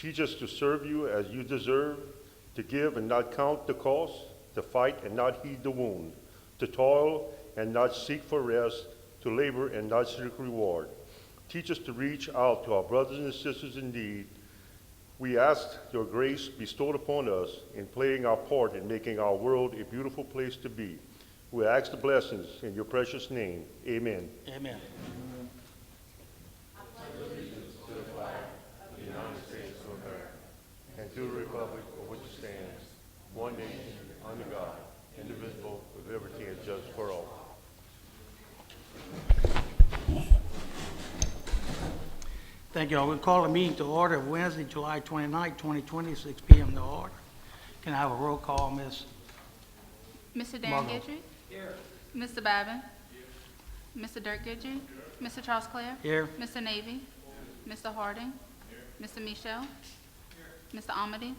Teach us to serve you as you deserve, to give and not count the cost, to fight and not heed the wound, to toil and not seek for rest, to labor and not seek reward. Teach us to reach out to our brothers and sisters in need. We ask your grace bestowed upon us in playing our part in making our world a beautiful place to be. We ask the blessings in your precious name. Amen. Amen. And to the republic for which it stands, one nation, under God, indivisible, with liberty and justice for all. Thank you all. We'll call the meeting to order of Wednesday, July 29, 2020, 6 p.m. to order. Can I have a roll call, Ms. Mr. Darren Margot. Guidry? Here. Mr. Babin? Here. Mr. Dirk Guidry? Mr. Charles Clare? Here. Mr. Navy? Mr. Harding? Here. Mr. Michel? Here. Mr. Amity?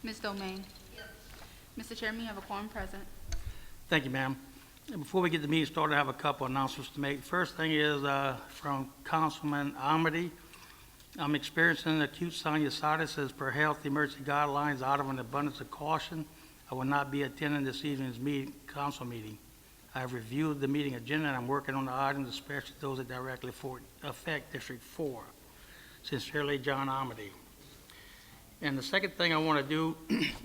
Ms. Domingue? Mr. Chairman, you have a quorum present. Thank you, ma'am. And before we get the meeting started, I have a couple announcements to make. First thing is from Councilman Amity. I'm experiencing acute sinusitis as per health emergency guidelines. Out of an abundance of caution, I will not be attending this evening's council meeting. I have reviewed the meeting agenda and I'm working on the items, especially those that directly affect District 4. Sincerely, John Amity. And the second thing I want to do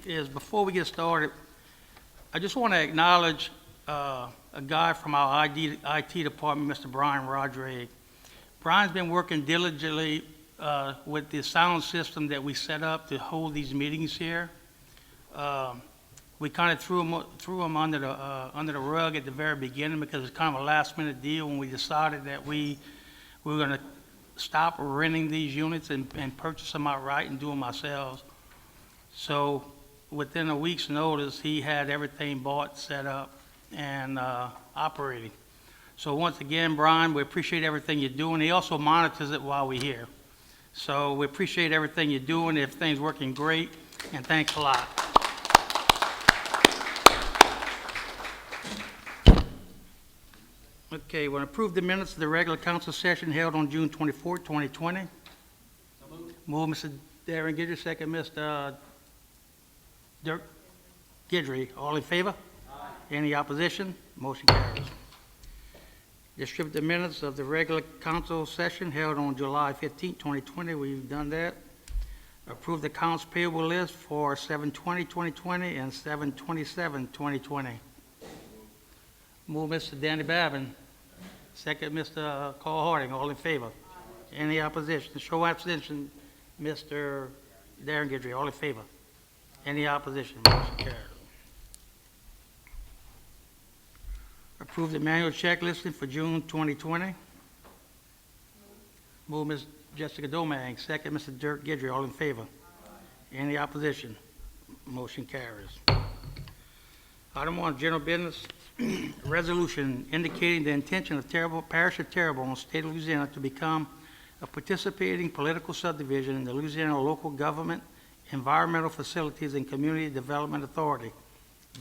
is, before we get started, I just want to acknowledge a guy from our IT department, Mr. Brian Rodriguez. Brian's been working diligently with the sound system that we set up to hold these meetings here. We kind of threw him under the rug at the very beginning because it's kind of a last-minute deal when we decided that we were going to stop renting these units and purchase them outright and do them ourselves. So within a week's notice, he had everything bought, set up, and operating. So once again, Brian, we appreciate everything you're doing. He also monitors it while we're here. So we appreciate everything you're doing. Everything's working great, and thanks a lot. Okay, we'll approve the minutes of the regular council session held on June 24, 2020. Move, Mr. Darren Guidry, second, Mr. Dirk Guidry. All in favor? Aye. Any opposition? Motion carries. Distribute the minutes of the regular council session held on July 15, 2020. We've done that. Approve the accounts payable list for 7/20/2020 and 7/27/2020. Move, Mr. Danny Babin. Second, Mr. Carl Harding. All in favor? Aye. Any opposition? Show abstention, Mr. Darren Guidry. All in favor? Any opposition? Motion carries. Approve the manual checklisting for June 2020. Move, Ms. Jessica Domingue. Second, Mr. Dirk Guidry. All in favor? Aye. Any opposition? Motion carries. Item 1, general business. Resolution indicating the intention of Parish of Terrebonne, State of Louisiana, to become a participating political subdivision in the Louisiana Local Government, Environmental Facilities, and Community Development Authority.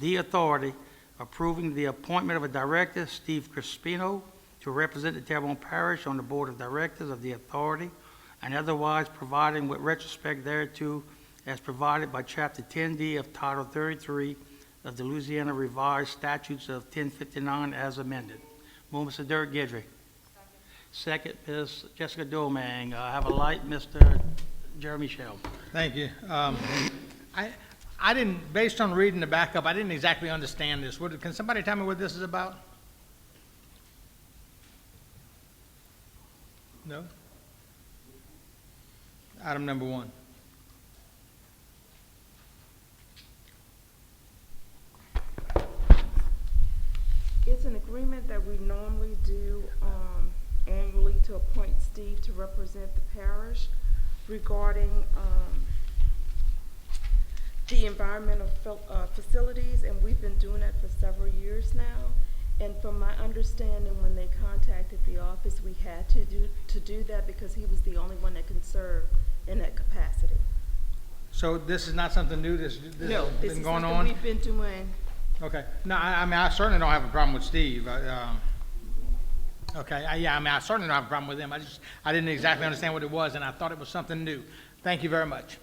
The authority approving the appointment of a director, Steve Crispino, to represent the Terrebonne Parish on the Board of Directors of the authority, and otherwise providing with retrospect thereto as provided by Chapter 10D of Title 33 of the Louisiana Revised Statutes of 1059 as amended. Move, Mr. Dirk Guidry. Second, Ms. Jessica Domingue. Have a light, Mr. Jeremy Shell. Thank you. I didn't, based on reading the backup, I didn't exactly understand this. Can somebody tell me what this is about? No? Item number 1. It's an agreement that we normally do annually to appoint Steve to represent the parish regarding the environmental facilities, and we've been doing that for several years now. And from my understanding, when they contacted the office, we had to do that because he was the only one that can serve in that capacity. So this is not something new, this No, has this been is going something on? we've been doing. Okay. No, I mean, I certainly don't have a problem with Steve. Okay, yeah, I mean, I certainly don't have a problem with him. I didn't exactly understand what it was, and I thought it was something new. Thank you very much.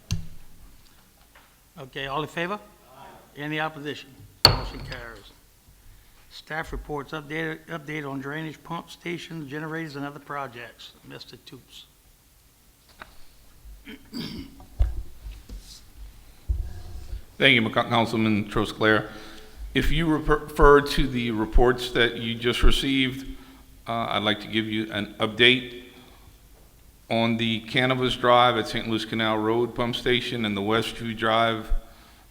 Okay, all in favor? Any opposition? Motion carries. Staff reports, update on drainage pump stations, generators, and other projects. Mr. Toots. Thank you, Councilman Trosclair. If you refer to the reports that you just received, I'd like to give you an update on the Cannabis Drive at St. Louis Canal Road pump station and the Westview Drive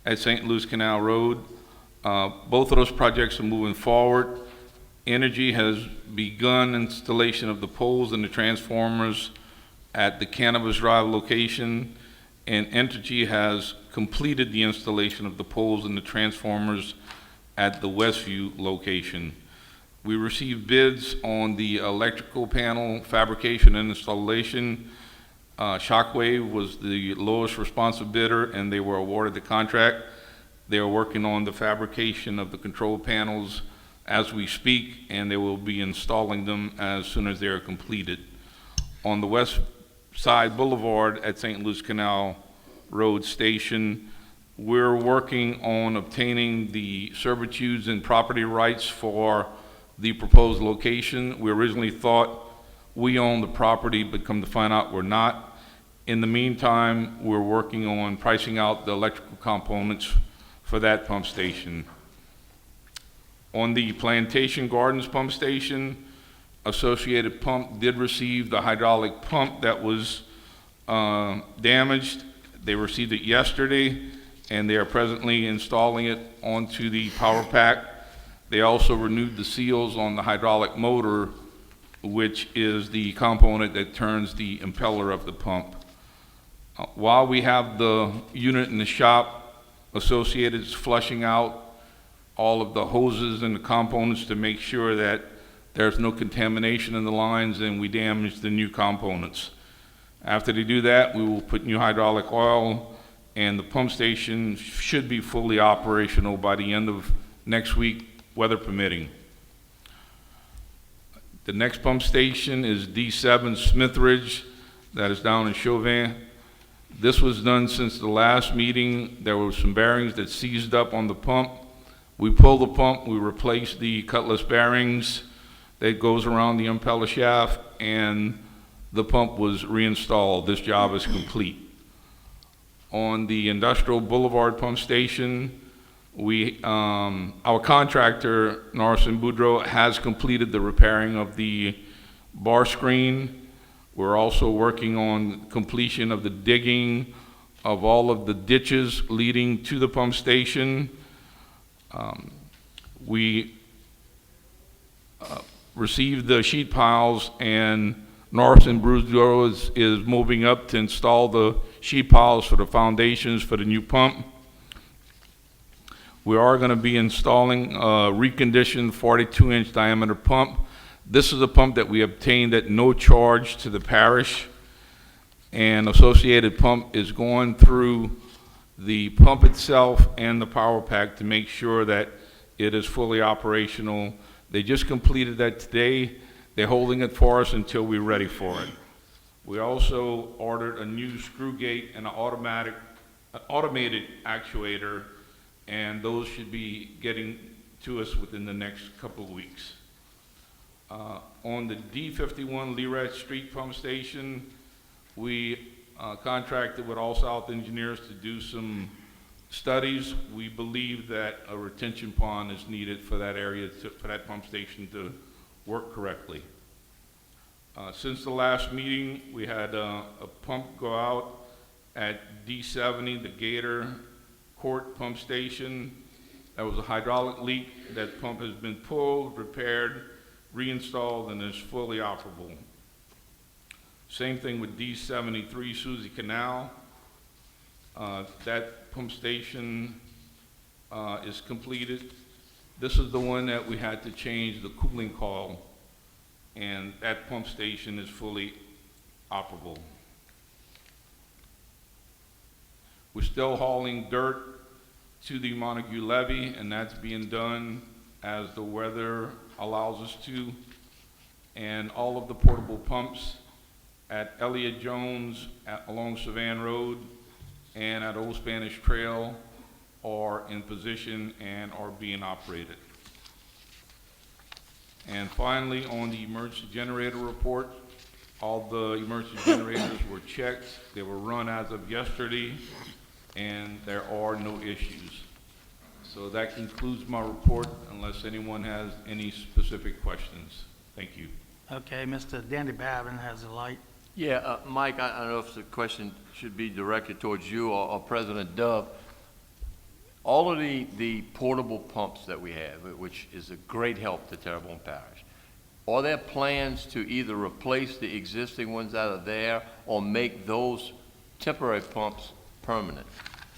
at St. Louis Canal Road. Both of those projects are moving forward. Energy has begun installation of the poles and the transformers at the Cannabis Drive location, and Entergy has completed the installation of the poles and the transformers at the Westview location. We received bids on the electrical panel fabrication and installation. Shockwave was the lowest responsive bidder, and they were awarded the contract. They are working on the fabrication of the control panels as we speak, and they will be installing them as soon as they are completed. On the West Side Boulevard at St. Louis Canal Road Station, we're working on obtaining the servitudes and property rights for the proposed location. We originally thought we owned the property, but come to find out we're not. In the meantime, we're working on pricing out the electrical components for that pump station. On the Plantation Gardens pump station, Associated Pump did receive the hydraulic pump that was damaged. They received it yesterday, and they are presently installing it onto the power pack. They also renewed the seals on the hydraulic motor, which is the component that turns the impeller of the pump. While we have the unit in the shop, Associated is flushing out all of the hoses and the components to make sure that there's no contamination in the lines and we damage the new components. After they do that, we will put new hydraulic oil, and the pump station should be fully operational by the end of next week, weather permitting. The next pump station is D7 Smith Ridge, that is down in Chauvin. This was done since the last meeting. There were some bearings that seized up on the pump. We pulled the pump, we replaced the cutlass bearings that goes around the impeller shaft, and the pump was reinstalled. This job is complete. On the Industrial Boulevard pump station, our contractor, Norris & Boudreaux, has completed the repairing of the bar screen. We're also working on completion of the digging of all of the ditches leading to the pump station. We received the sheet piles, and Norris & Boudreaux is moving up to install the sheet piles for the foundations for the new pump. We are going to be installing a reconditioned 42-inch diameter pump. This is a pump that we obtained at no charge to the parish, and Associated Pump is going through the pump itself and the power pack to make sure that it is fully operational. They just completed that today. They're holding it for us until we're ready for it. We also ordered a new screw gate and an automated actuator, and those should be getting to us within the next couple of weeks. On the D51 Lerat Street pump station, we contracted with All South Engineers to do some studies. We believe that a retention pond is needed for that area, for that pump station to work correctly. Since the last meeting, we had a pump go out at D70, the Gator Court pump station. That was a hydraulic leak. That pump has been pulled, repaired, reinstalled, and is fully operable. Same thing with D73 Suzy Canal. That pump station is completed. This is the one that we had to change the cooling coil, and that pump station is fully operable. We're still hauling dirt to the Montague levee, and that's being done as the weather allows us to. And all of the portable pumps at Elliott Jones along Savan Road and at Old Spanish Trail are in position and are being operated. And finally, on the emergency generator report, all the emergency generators were checked. They were run as of yesterday, and there are no issues. So that concludes my report, unless anyone has any specific questions. Thank you. Okay, Mr. Danny Babin has the light. Yeah, Mike, I don't know if the question should be directed towards you or President Dove. All of the portable pumps that we have, which is a great help to Terrebonne Parish, are there plans to either replace the existing ones that are there or make those temporary pumps permanent?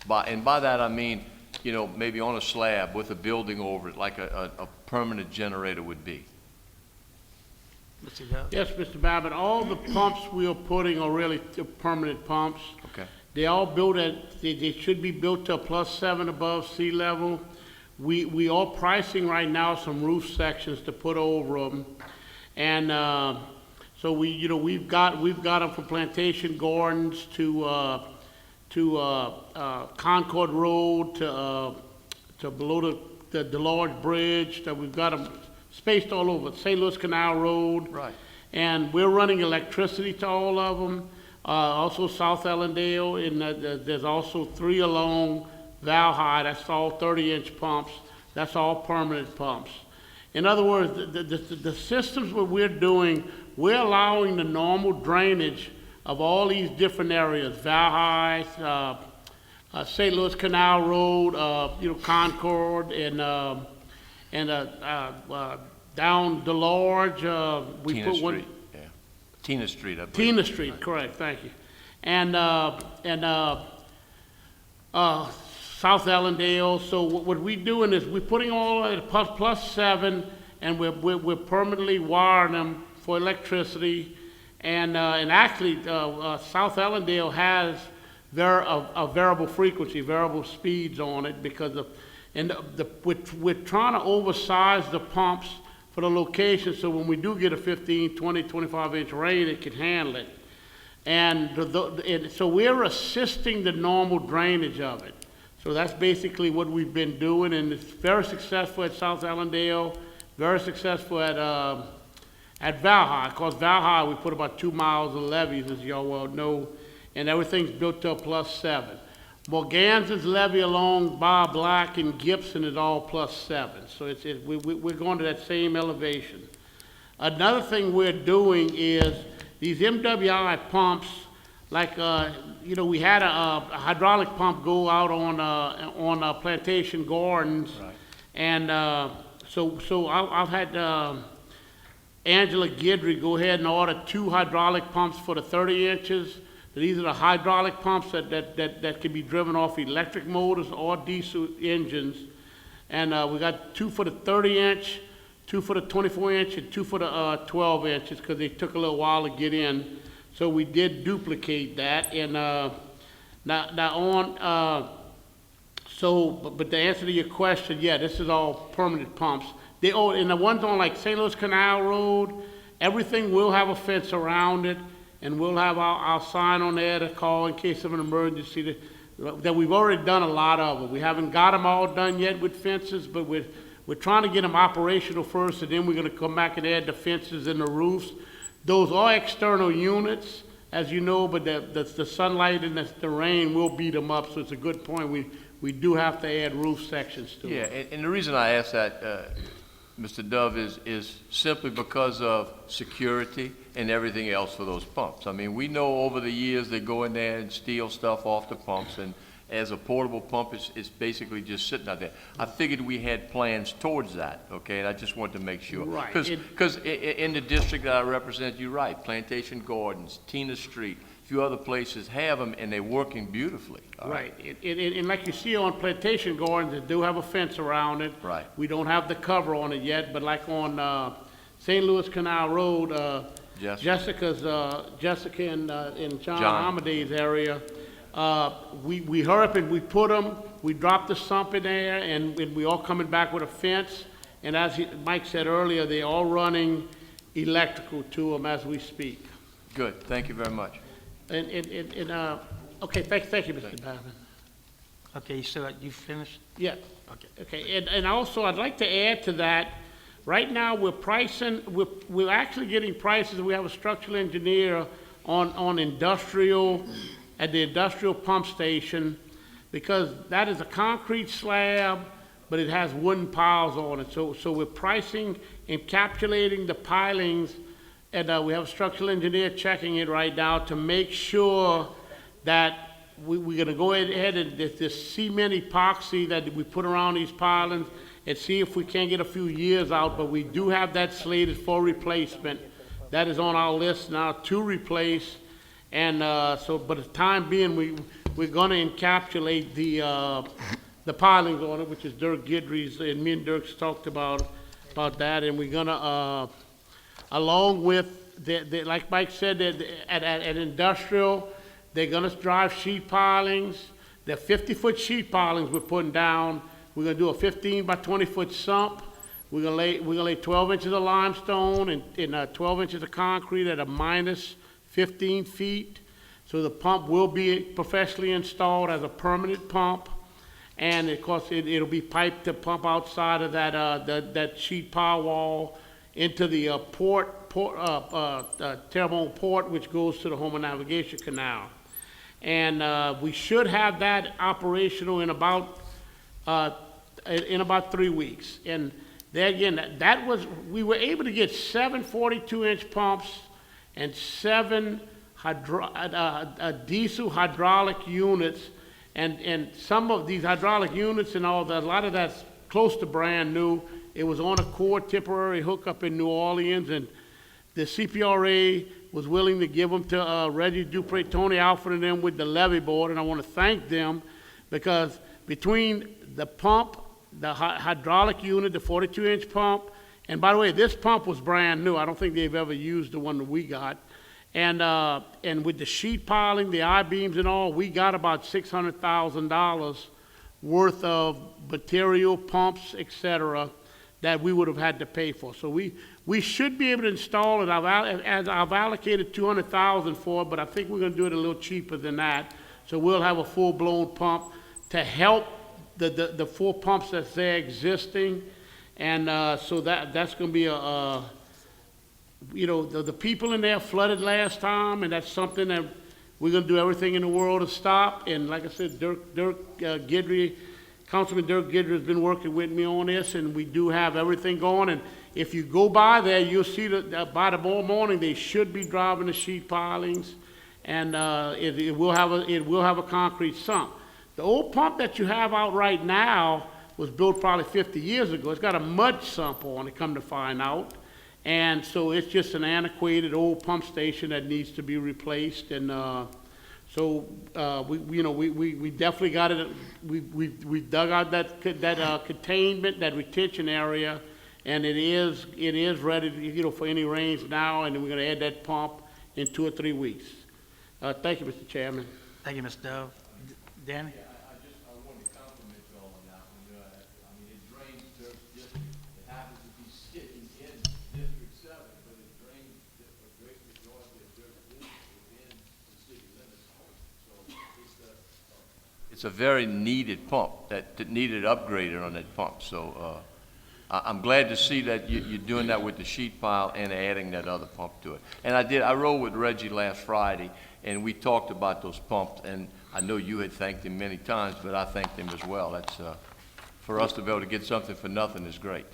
By that I mean, you know, maybe on a slab with a building over it, like a permanent generator would be. Mr. Dove? Yes, Mr. Babbitt, all the pumps we are putting are really permanent pumps. Okay. They all built they should be built to a +7 above sea level. We are pricing right now some roof sections to put over them. And so we've got them from Plantation Gardens to Concord Road to below the large bridge. That we've got them spaced all over St. Louis Canal Road. Right. And we're running electricity to all of them. Also South Ellendale, and there's also 3 along Valhigh. That's all 30-inch pumps. That's all permanent pumps. In other words, the systems that we're doing, we're allowing the normal drainage of all these different areas, Valhigh, St. Louis Canal Road, Concord, and down DeLarge. Tina Street, yeah. Tina Street, I believe. Tina Street, correct, thank you. And South Ellendale. So what we're doing is we're putting all at +7, and we're permanently wiring them for electricity. And actually, South Ellendale has a variable frequency, variable speeds on it because we're trying to oversize the pumps for the location, so when we do get a 15, 20, 25-inch rain, it can handle it. And so we're assisting the normal drainage of it. So that's basically what we've been doing, and it's very successful at South Ellendale, very successful at Valhigh. Of course, Valhigh, we put about 2 miles of levees, as y'all well know, and everything's built to a +7. Morganza's levee along Bob Black and Gibson is all +7. So we're going to that same elevation. Another thing we're doing is these MWI pumps, like, we had a hydraulic pump go out on Plantation Gardens. Right. And so I've had Angela Guidry go ahead and order 2 hydraulic pumps for the 30 inches. These are the hydraulic pumps that can be driven off electric motors or diesel engines. And we got 2 for the 30-inch, 2 for the 24-inch, and 2 for the 12 inches because they took a little while to get in. So we did duplicate that. And but to answer to your question, yeah, this is all permanent pumps. And the ones on like St. Louis Canal Road, everything will have a fence around it. And we'll have our sign on there to call in case of an emergency. That we've already done a lot of them. We haven't got them all done yet with fences, but we're trying to get them operational first, and then we're going to come back and add the fences and the roofs. Those are external units, as you know, but the sunlight and the rain will beat them up. So it's a good point. We do have to add roof sections to Yeah, it. and the reason I ask that, Mr. Dove, is simply because of security and everything else for those pumps. I mean, we know over the years they go in there and steal stuff off the pumps, and as a portable pump, it's basically just sitting out there. I figured we had plans towards that, okay, and I just wanted to make sure. Right. Because in the district that I represent, you're right, Plantation Gardens, Tina Street, a few other places have them, and they're working beautifully. All Right. And like you see on Plantation Gardens, they do have a fence around it. Right. We don't have the cover on it yet, but like on St. Louis Canal Road, Jessica in John Amadee's area, we hurry up and we put them, we drop the sump in there, and we all coming back with a fence. And as Mike said earlier, they're all running electrical to them as we speak. Good, thank you very much. Okay, thank you, Mr. Donovan. Okay, you finished? Yeah. Okay. Okay, and also, I'd like to add to that, right now, we're actually getting prices, we have a structural engineer on industrial, at the industrial pump station, because that is a concrete slab, but it has wooden piles on it, so we're pricing, encapsulating the pilings, and we have a structural engineer checking it right now to make sure that we're gonna go ahead and this cement epoxy that we put around these pilings and see if we can't get a few years out, but we do have that slated for replacement. That is on our list now to replace, and but the time being, we're gonna encapsulate the pilings on it, which is Dirk Guidry's, and me and Dirk's talked about that, and we're gonna, along with, like Mike said, at industrial, they're gonna drive sheet pilings. They're 50-foot sheet pilings we're putting down. We're gonna do a 15 by 20-foot sump. We're gonna lay 12 inches of limestone and 12 inches of concrete at a minus 15 feet. So the pump will be professionally installed as a permanent pump. And of course, it'll be piped to pump outside of that sheet pile wall into the Terrebonne port, which goes to the Homer Navigation Canal. And we should have that operational in about 3 weeks. And there again, we were able to get 7 42-inch pumps and 7 diesel hydraulic units. And some of these hydraulic units and all that, a lot of that's close to brand new. It was on a core temporary hookup in New Orleans, and the CPRA was willing to give them to Reggie Dupre, Tony Alford, and them with the levee board, and I want to thank them because between the pump, the hydraulic unit, the 42-inch pump, and by the way, this pump was brand new. I don't think they've ever used the one that we got. And with the sheet piling, the I-beams and all, we got about $600,000 worth of material, pumps, et cetera, that we would have had to pay for. So we should be able to install it. I've allocated $200,000 for it, but I think we're gonna do it a little cheaper than that. So we'll have a full-blown pump to help the 4 pumps that's there existing. And so that's gonna be the people in there flooded last time, and that's something that we're gonna do everything in the world to stop. And like I said, Councilman Dirk Guidry has been working with me on this, and we do have everything going. And if you go by there, you'll see that by tomorrow morning, they should be driving the sheet pilings, and it will have a concrete sump. The old pump that you have out right now was built probably 50 years ago. It's got a mud sump on it, come to find out. And so it's just an antiquated old pump station that needs to be replaced. And we definitely got it. We dug out that containment, that retention area, and it is ready, for any rains now. And we're going to add that pump in 2 or 3 weeks. Thank you, Mr. Chairman. Thank you, Mr. Dove. Danny? I wanted to compliment you all on that one. It drains Dirk's district. It happens to be sitting in District 7, but it drains a great majority of Dirk's district within the city limits. So it's a very needed pump that needed upgraded on that pump. So I'm glad to see that you're doing that with the sheet pile and adding that other pump to it. And I rode with Reggie last Friday, and we talked about those pumps, and I know you had thanked him many times, but I thanked him as well. That's for us to be able to get something for nothing is great.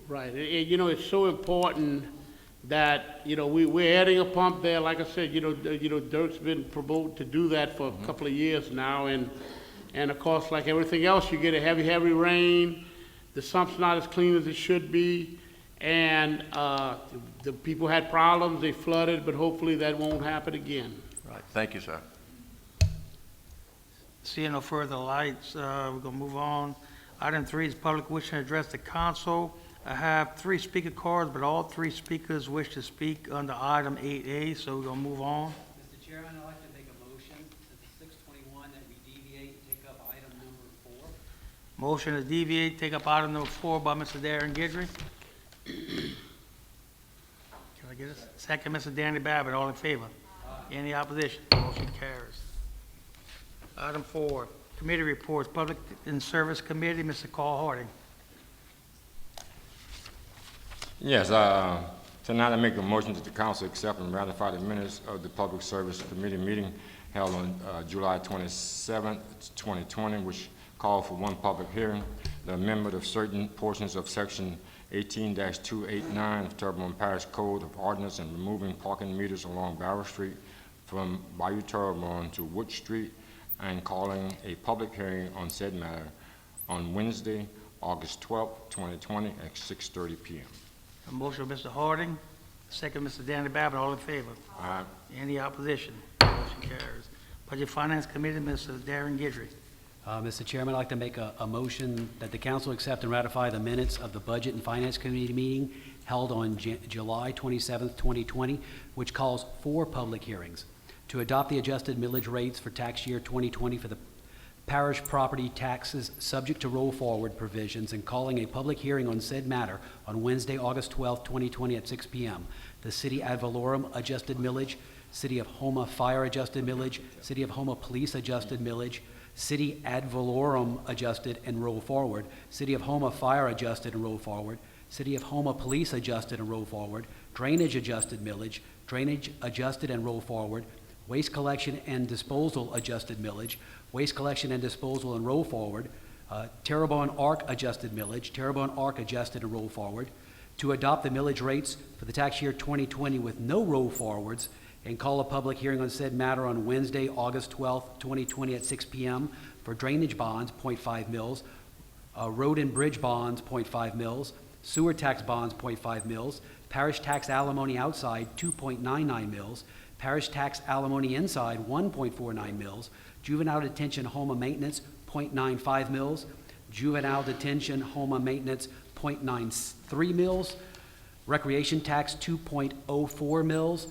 Right. It's so important that, we're adding a pump there. Like I said, Dirk's been promoted to do that for a couple of years now. And of course, like everything else, you get a heavy rain. The sump's not as clean as it should be. And the people had problems. They flooded, but hopefully that won't happen again. Right. Thank you, sir. Seeing no further lights, we're gonna move on. Item 3 is public wishing to address the council. I have 3 speaker cards, but all 3 speakers wish to speak under item 8A, so we're gonna move on. Mr. Chairman, I'd like to make a motion to 621 that we deviate and take up item number 4. Motion to deviate, take up item number 4 by Mr. Darren Guidry. Can I get a second, Mr. Danny Babbitt, all in favor? Any opposition? Motion carries. Item 4, committee reports, Public and Service Committee, Mr. Carl Harding. Yes, tonight I make a motion that the council accept and ratify the minutes of the Public Service Committee meeting held on July 27th, 2020, which called for one public hearing, the amendment of certain portions of Section 18-289 of Terrebonne Parish Code of Ordinance and removing parking meters along Barrow Street from Bayou Terrebonne to Wood Street and calling a public hearing on said matter on Wednesday, August 12th, 2020 at 6:30 p.m. A motion by Mr. Harding, second, Mr. Danny Babbitt, all in favor? Aye. Any opposition? Motion carries. Budget Finance Committee, Mr. Darren Gidry. Mr. Chairman, I'd like to make a motion that the council accept and ratify the minutes of the Budget and Finance Committee meeting held on July 27th, 2020, which calls for public hearings to adopt the adjusted millage rates for tax year 2020 for the parish property taxes subject to roll forward provisions and calling a public hearing on said matter on Wednesday, August 12th, 2020 at 6 p.m. The City ad valorem adjusted millage, City of Houma fire adjusted millage, City of Houma police adjusted millage, City ad valorem adjusted and roll forward, City of Houma fire adjusted and roll forward, City of Houma police adjusted and roll forward, drainage adjusted millage, drainage adjusted and roll forward, waste collection and disposal adjusted millage, waste collection and disposal and roll forward, Terrebonne Arc adjusted millage, Terrebonne Arc adjusted and roll forward, to adopt the millage rates for the tax year 2020 with no roll forwards and call a public hearing on said matter on Wednesday, August 12th, 2020 at 6 p.m. for drainage bonds, 0.5 mils, road and bridge bonds, 0.5 mils, sewer tax bonds, 0.5 mils, parish tax alimony outside, 2.99 mils, parish tax alimony inside, 1.49 mils, juvenile detention Houma maintenance, 0.95 mils, juvenile detention Houma maintenance, 0.93 mils, recreation tax, 2.04 mils,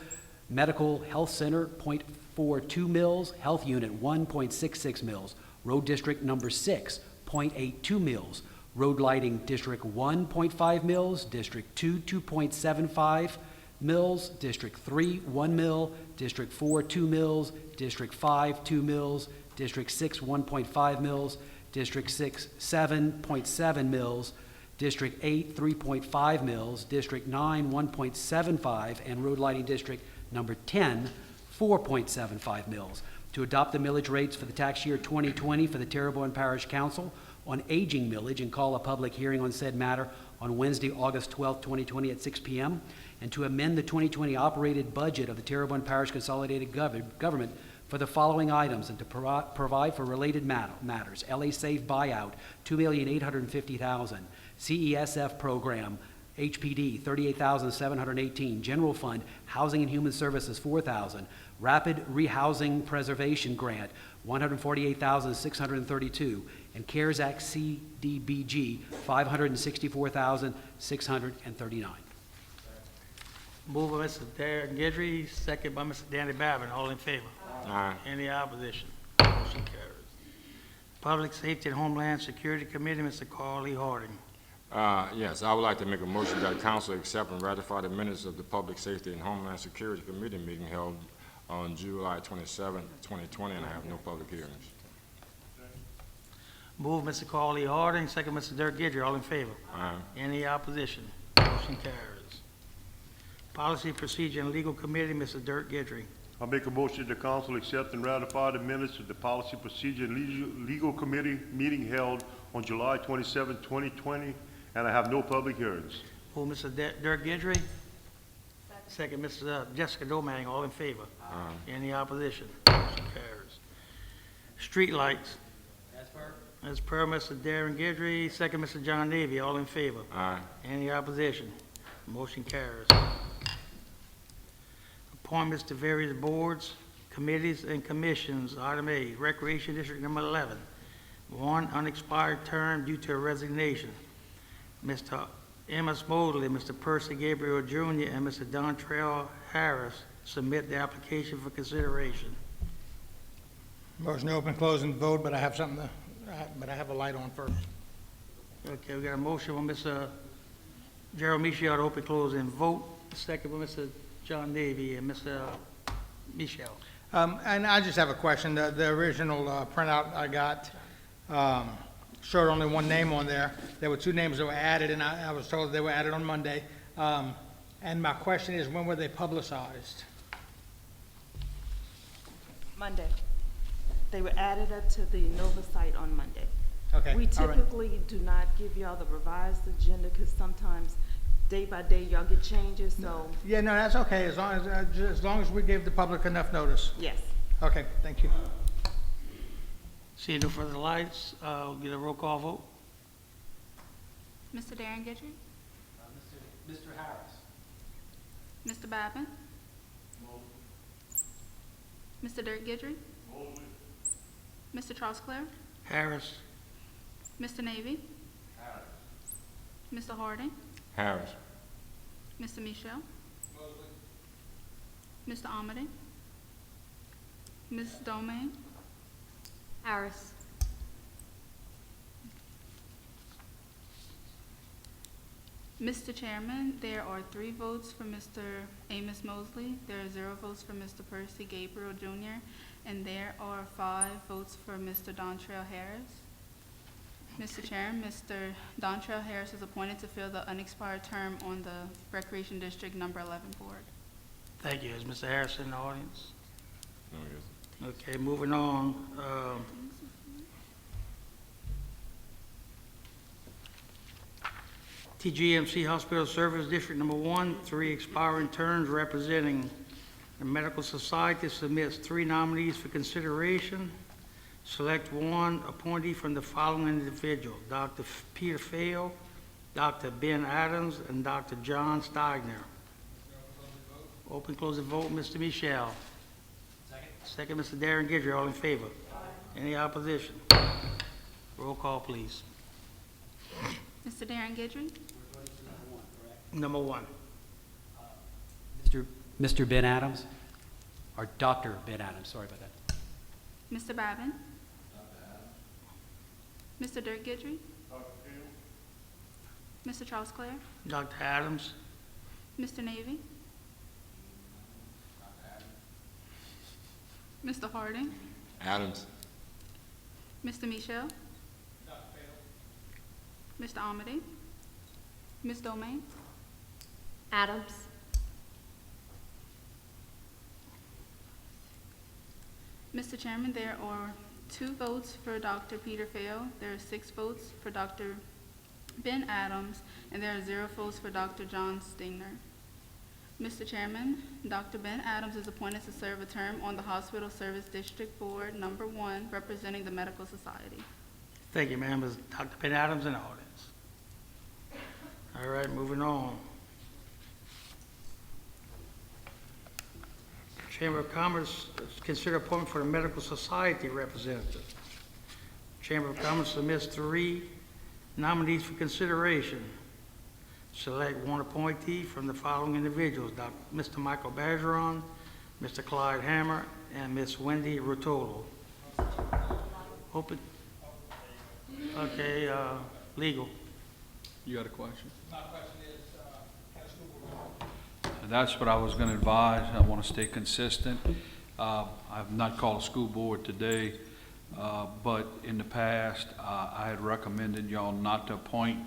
medical health center, 0.42 mils, health unit, 1.66 mils, road district number 6, 0.82 mils, road lighting district 1, 0.5 mils, district 2, 2.75 mils, district 3, 1 mil, district 4, 2 mils, district 5, 2 mils, district 6, 1.5 mils, district 6, 7.7 mils, district 8, 3.5 mils, district 9, 1.75, and road lighting district number 10, 4.75 mils, to adopt the millage rates for the tax year 2020 for the Terrebonne Parish Council on Aging millage and call a public hearing on said matter on Wednesday, August 12, 2020 at 6 p.m., and to amend the 2020 operated budget of the Terrebonne Parish Consolidated Government for the following items and to provide for related matters. LA Safe buyout, $2,850,000. CESF program, HPD, $38,718. General Fund, Housing and Human Services, $4,000. Rapid Rehousing Preservation Grant, $148,632. And CARES Act CDBG, $564,639. Moved by Mr. Darren Gidry, second by Mr. Danny Babbitt, all in favor? Aye. Any opposition? Motion carries. Public Safety and Homeland Security Committee, Mr. Carl E. Harding. Yes, I would like to make a motion that council accept and ratify the minutes of the Public Safety and Homeland Security Committee meeting held on July 27, 2020, and I have no public hearings. Moved Mr. Carl E. Harding, second Mr. Dirk Gidry, all in favor? Aye. Any opposition? Motion carries. Policy, Procedure, and Legal Committee, Mr. Dirk Gidry. I make a motion the council accept and ratify the minutes of the Policy, Procedure, and Legal Committee meeting held on July 27, 2020, and I have no public hearings. Moved Mr. Dirk Gidry. Second Mr. Jessica Domang, all in favor? Aye. Any opposition? Motion carries. Streetlights. As per Mr. Darren Gidry, second Mr. John Navy, all in favor? Aye. Any opposition? Motion carries. Appointments to various boards, committees, and commissions. Item A, Recreation District number 11. One unexpired term due to a resignation. Mr. Emma Smoley, Mr. Percy Gabriel Jr., and Mr. Dontrell Harris submit the application for consideration. Motion to open, close, and vote, but I have something but I have a light on first. Okay, we got a motion from Mr. Gerald Michelle to open, close, and vote. Second by Mr. John Davy and Mr. Michelle. And I just have a question. The original printout I got showed only one name on there. There were two names that were added, and I was told they were added on Monday. And my question is, when were they publicized? Monday. They were added up to the Nova site on Monday. Okay, We all right. typically do not give y'all the revised agenda because sometimes day by day y'all get changes, so Yeah, no, that's okay, as long as we gave the public enough notice. yes. Okay, thank you. See no further lights, we'll get a roll call vote. Mr. Darren Gidry? Mr. Harris. Mr. Babin? Mr. Dirk Gidry? Mr. Charles Clare? Harris. Mr. Navy? Mr. Harding? Harris. Mr. Michelle? Mr. Amity? Ms. Domain? Harris. Mr. Chairman, there are 3 votes for Mr. Amos Mosley, there are 0 votes for Mr. Percy Gabriel Jr., and there are 5 votes for Mr. Dontrell Harris. Mr. Chairman, Mr. Dontrell Harris is appointed to fill the unexpired term on the Recreation District Number 11 Board. Thank you. Is Mr. Harris in the audience? No, yes. Okay, moving on. TGMC Hospital Service District Number 1, 3 expiring terms representing the Medical Society submits 3 nominees for consideration. Select 1 appointee from the following individual: Dr. Peter Fail, Dr. Ben Adams, and Dr. John Steigner. Open, close the vote. Mr. Michelle. Second, Mr. Darren Gidry. All in favor? Any opposition? Roll call, please. Mr. Darren Gidry? Number 1. Mr. Ben Adams, or Dr. Ben Adams, sorry about that. Mr. Babin? Mr. Dirk Gidry? Mr. Charles Clare? Dr. Adams. Mr. Navy? Mr. Harding? Adams. Mr. Michelle? Mr. Amity? Ms. Domain? Adams. Mr. Chairman, there are 2 votes for Dr. Peter Fail, there are 6 votes for Dr. Ben Adams, and there are 0 votes for Dr. John Stigner. Mr. Chairman, Dr. Ben Adams is appointed to serve a term on the Hospital Service District Board Number 1, representing the Medical Society. Thank you, ma'am. Is Dr. Ben Adams in the audience? All right, moving on. Chamber of Commerce, consider appointment for the Medical Society representative. Chamber of Commerce submits 3 nominees for consideration. Select 1 appointee from the following individuals: Mr. Michael Bergeron, Mr. Clyde Hammer, and Miss Wendy Rotolo. Open. Okay, legal. You got a question? My question is, that's what I was going to advise. I want to stay consistent. I've not called a school board today, but in the past, I had recommended y'all not to appoint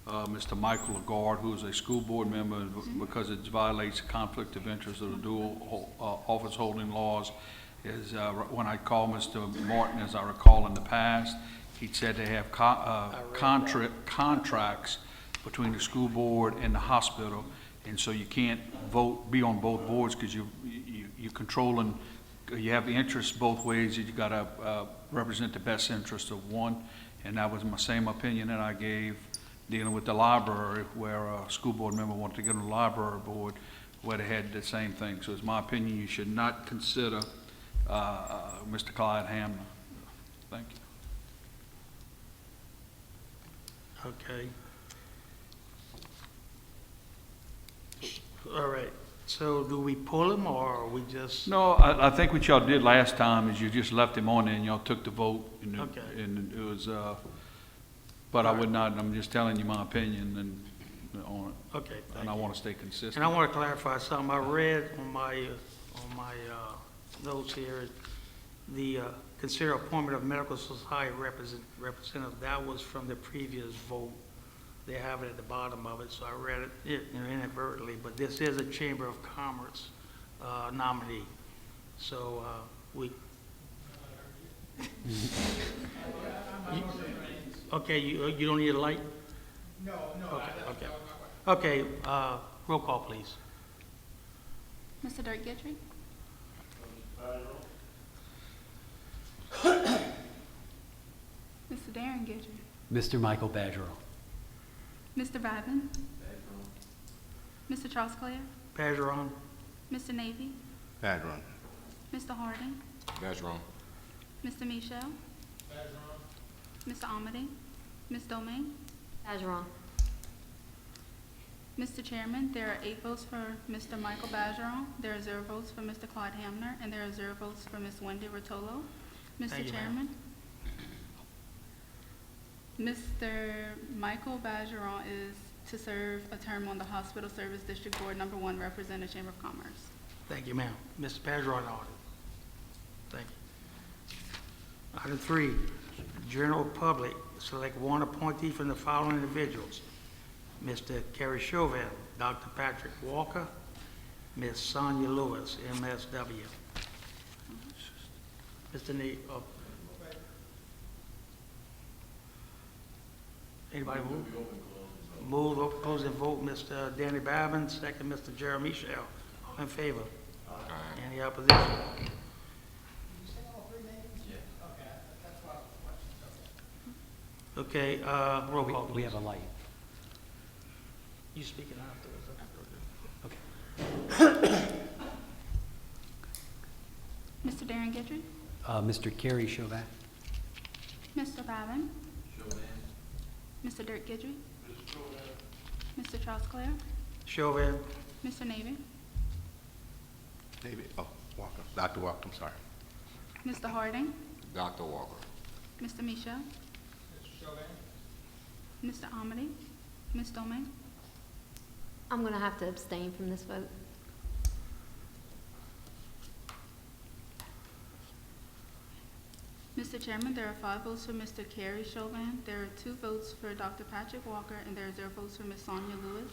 Mr. Michael Lagarde, who is a school board member, because it violates the conflict of interest of the dual office holding laws. When I called Mr. Martin, as I recall in the past, he said they have contracts between the school board and the hospital, and so you can't be on both boards because you're controlling, you have the interests both ways. You got to represent the best interest of one, and that was my same opinion that I gave dealing with the library, where a school board member wanted to get on the library board, where they had the same thing. So it's my opinion you should not consider Mr. Clyde Hamner. Thank you. Okay. All right. So do we pull him or we just? No, I think what y'all did last time is you just left him on there and y'all took the vote. And Okay. and it was, but I would not, I'm just telling you my opinion, and on it. Okay, thank And I you. want to stay consistent. And I want to clarify something. I read on my notes here, the consider appointment of medical society representative, that was from the previous vote. They have it at the bottom of it, so I read it inadvertently, but this is a Chamber of Commerce nominee. So we... Okay, you don't need a light? No. Okay, roll call, please. Mr. Dirk Gidry? Mr. Darren Gidry? Mr. Michael Badgerow. Mr. Vivin? Mr. Charles Clare? Bergeron? Mr. Navy? Badron. Mr. Harding? Badron. Mr. Michelle? Mr. Amity? Ms. Domingue? Bergeron. Mr. Chairman, there are 8 votes for Mr. Michael Bergeron, there are 0 votes for Mr. Claude Hamner, and there are 0 votes for Ms. Wendy Rotolo. Thank Mr. you, Chairman, Mr. Michael Bergeron is to serve a term on the Hospital Service District Board Number 1, represent the Chamber of Commerce. Thank you, ma'am. Mr. Bergeron, order. Thank you. Item 3, general public, select one appointee from the following individuals: Mr. Kerry Chauvin, Dr. Patrick Walker, Ms. Sonia Lewis, MSW. Mr. Need, anybody move? Move, open, close, and vote. Mr. Danny Babin, second, Mr. Jeremy Michelle. All in favor? Any opposition? Okay, roll call, We please. have a light. You speaking afterwards? Okay. Mr. Darren Gidry? Mr. Kerry Chauvin. Mr. Bavin? Mr. Dirk Gidry? Mr. Charles Clare? Chauvin, Mr. Navy? David, Walker. Dr. Walker, I'm sorry. Mr. Harding? Dr. Walker. Mr. Michelle? Mr. Amity? Ms. Domingue? I'm going to have to abstain from this vote. Mr. Chairman, there are 5 votes for Mr. Kerry Chauvin, there are 2 votes for Dr. Patrick Walker, and there are 0 votes for Ms. Sonia Lewis.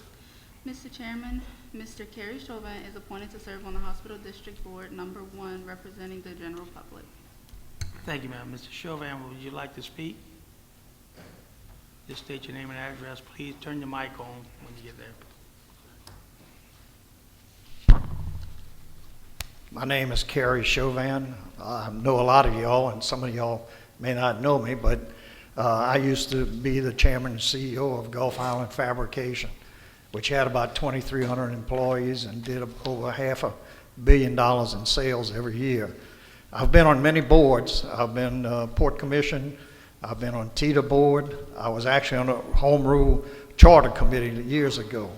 Mr. Chairman, Mr. Kerry Chauvin is appointed to serve on the Hospital District Board Number 1, representing the general public. thank you, ma'am. Mr. Chauvin, would you like to speak? Just state your name and address. Please turn your mic on when you get there. My name is Kerry Chauvin. I know a lot of y'all, and some of y'all may not know me, but I used to be the chairman and CEO of Gulf Island Fabrication, which had about 2,300 employees and did over $500 million in sales every year. I've been on many boards. I've been Port Commission. I've been on TITA board. I was actually on a Home Rule Charter Committee years ago.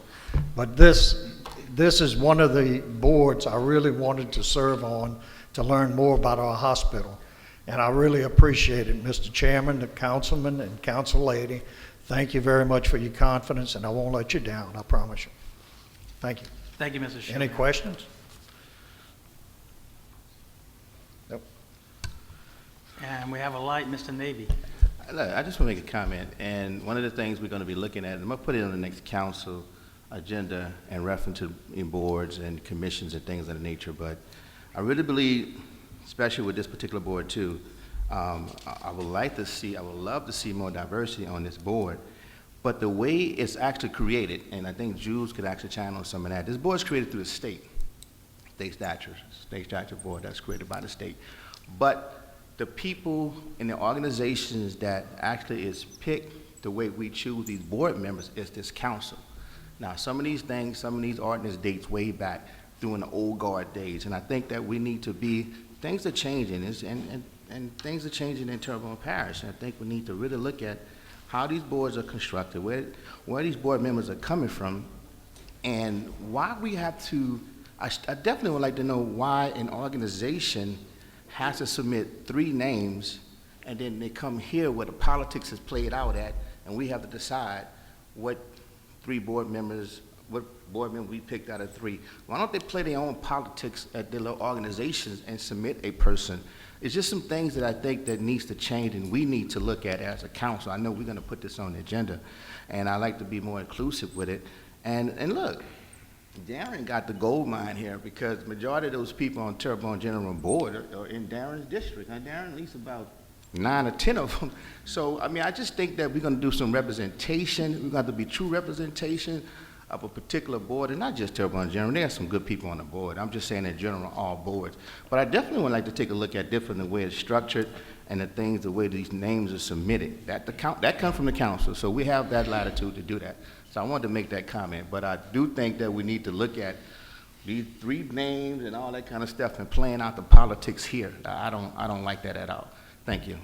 But this is one of the boards I really wanted to serve on to learn more about our hospital. And I really appreciate it, Mr. Chairman, the councilman, and council lady. Thank you very much for your confidence, and I won't let you down, I promise you. Thank you. Thank you, Mr. Chauvin. Any questions? Nope. And we have a light, Mr. Navy. Look, I just want to make a comment, and one of the things we're going to be looking at, and I'm going to put it on the next council agenda and reference to in boards and commissions and things of that nature, but I really believe, especially with this particular board too, I would love to see more diversity on this board, but the way it's actually created, and I think Jules could actually chime on some of that, this board is created through the state statute board that's created by the state, but the people and the organizations that actually is picked the way we choose these board members is this council. Now, some of these things, some of these ordinance dates way back during the old guard days, and I think that we need to be, things are changing, and things are changing in Terrebonne Parish, and I think we need to really look at how these boards are constructed, where these board members are coming from, and why we have to, I definitely would like to know why an organization has to submit 3 names, and then they come here where the politics is played out at, and we have to decide what three board members, what board member we picked out of three, why don't they play their own politics at their little organizations and submit a person? It's just some things that I think that needs to change and we need to look at as a council. I know we're gonna put this on the agenda, and I like to be more inclusive with it. And look, Darren got the gold mine here because the majority of those people on Terrebonne General Board are in Darren's district. Now, Darren, at least about 9 or 10 of them. So, I mean, I just think that we're gonna do some representation. We're gonna have to be true representation of a particular board, and not just Terrebonne General. There are some good people on the board. I'm just saying in general, all boards. But I definitely would like to take a look at different the way it's structured and the things, the way these names are submitted. That comes from the council, so we have that latitude to do that. So I wanted to make that comment, but I do think that we need to look at these three names and all that kind of stuff and playing out the politics here. I don't like that at all. Thank you.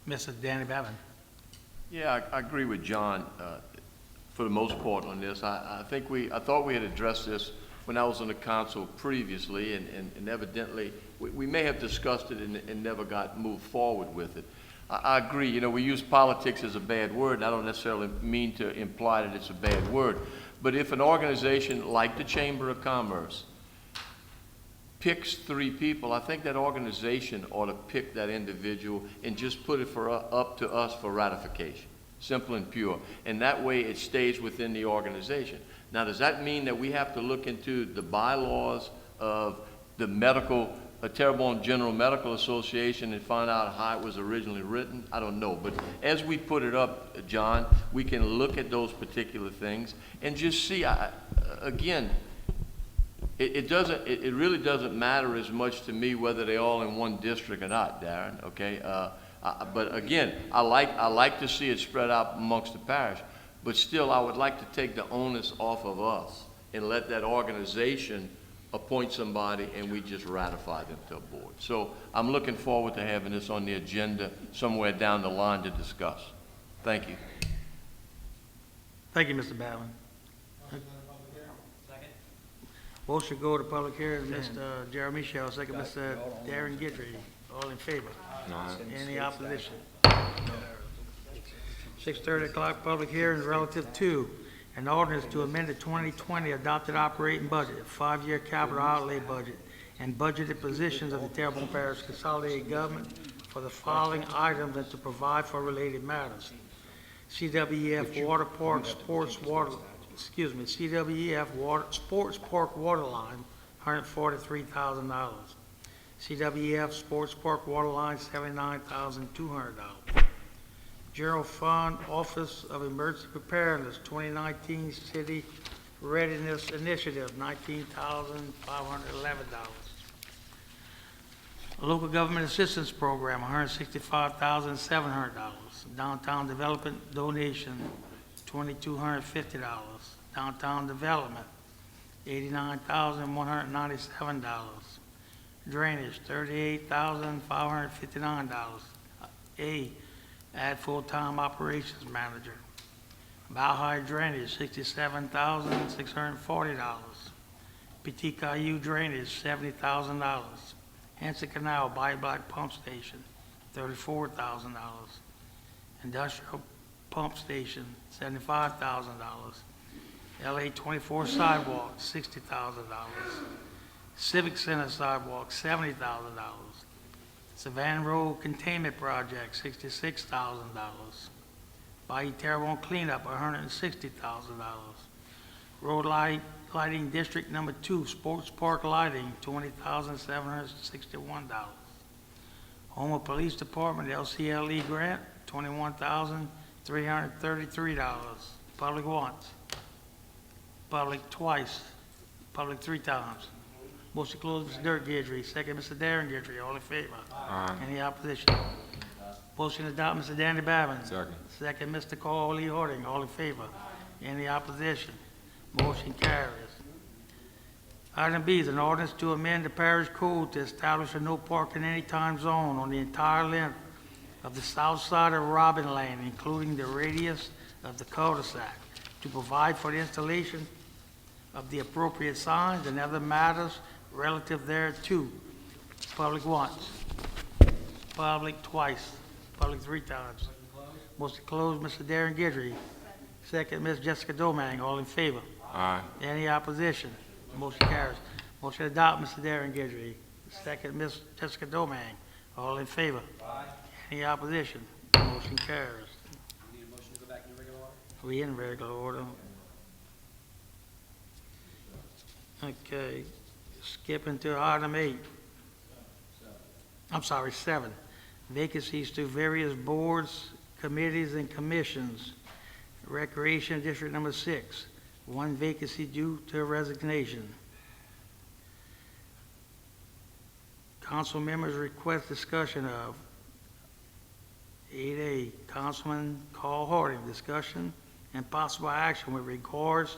Mr. Danny Babin. Yeah, I agree with John for the most part on this. I thought we had addressed this when I was on the council previously, and evidently we may have discussed it and never got moved forward with it. I agree. You know, we use politics as a bad word, and I don't necessarily mean to imply that it's a bad word. But if an organization like the Chamber of Commerce picks three people, I think that organization ought to pick that individual and just put it up to us for ratification. Simple and pure. And that way it stays within the organization. Now, does that mean that we have to look into the bylaws of the Terrebonne General Medical Association and find out how it was originally written? I don't know. But as we put it up, John, we can look at those particular things and just see, again, it really doesn't matter as much to me whether they're all in one district or not, Darren, okay? But again, I like to see it spread out amongst the parish, but still I would like to take the onus off of us and let that organization appoint somebody and we just ratify them to a board. So I'm looking forward to having this on the agenda somewhere down the line to discuss. Thank you. Thank you, Mr. Babin. Motion go to public hearing, Mr. Jeremy Shell, second Mr. Darren Gidry. All in favor? Any opposition? 6:30 o'clock, public hearings relative to an ordinance to amend the 2020 adopted operating budget, 5-year capital outlay budget, and budgeted positions of the Terrebonne Parish consolidated government for the following items and to provide for related matters. CWEF Water Park CWEF Sports Park Water Line, $143,000. CWEF Sports Park Water Line, $79,200. General Fund Office of Emergency Preparedness, 2019 City Readiness Initiative, $19,511. Local Government Assistance Program, $165,700. Downtown Development Donation, $2,250. Downtown Development, $89,197. Drainage, $38,559. Add full-time operations manager. Balhigh Drainage, $67,640. PTKU Drainage, $70,000. Hanson Canal Buyback Pump Station, $34,000. Industrial Pump Station, $75,000. LA 24 Sidewalk, $60,000. Civic Center Sidewalk, $70,000. Savannah Road Containment Project, $66,000. Bayou Terrebonne Cleanup, $160,000. Road Lighting District Number 2, Sports Park Lighting, $20,761. Homer Police Department LCLE Grant, $21,333. Public once, public twice, public 3 times. Motion closed, Mr. Dirk Gidry. Second, Mr. Darren Gidry. All in favor? Any opposition? Motion to adopt, Mr. Danny Babin. Second. Second, Mr. Carl Lee Harding. All in favor? Any opposition? Motion carries. Item B is an ordinance to amend the parish code to establish a no parking anytime zone on the entire length of the south side of Robin Lane, including the radius of the cul-de-sac, to provide for the installation of the appropriate signs and other matters relative thereto. Public once, public twice, public 3 times. Motion closed, Mr. Darren Gidry. second Ms. Jessica Domang. All in favor? Aye. Any opposition? Motion carries. Motion to adopt, Mr. Darren Gidry. Second, Ms. Jessica Domang. All in favor? Aye. Any opposition? Motion carries. Need a motion to go back into regular order? We in regular order. Okay, skipping to item 8. I'm sorry, 7. Vacancies to various boards, committees, and commissions. Recreation District Number 6, 1 vacancy due to resignation. Council members request discussion of 8A, Councilman Carl Harding, discussion and possible action with regards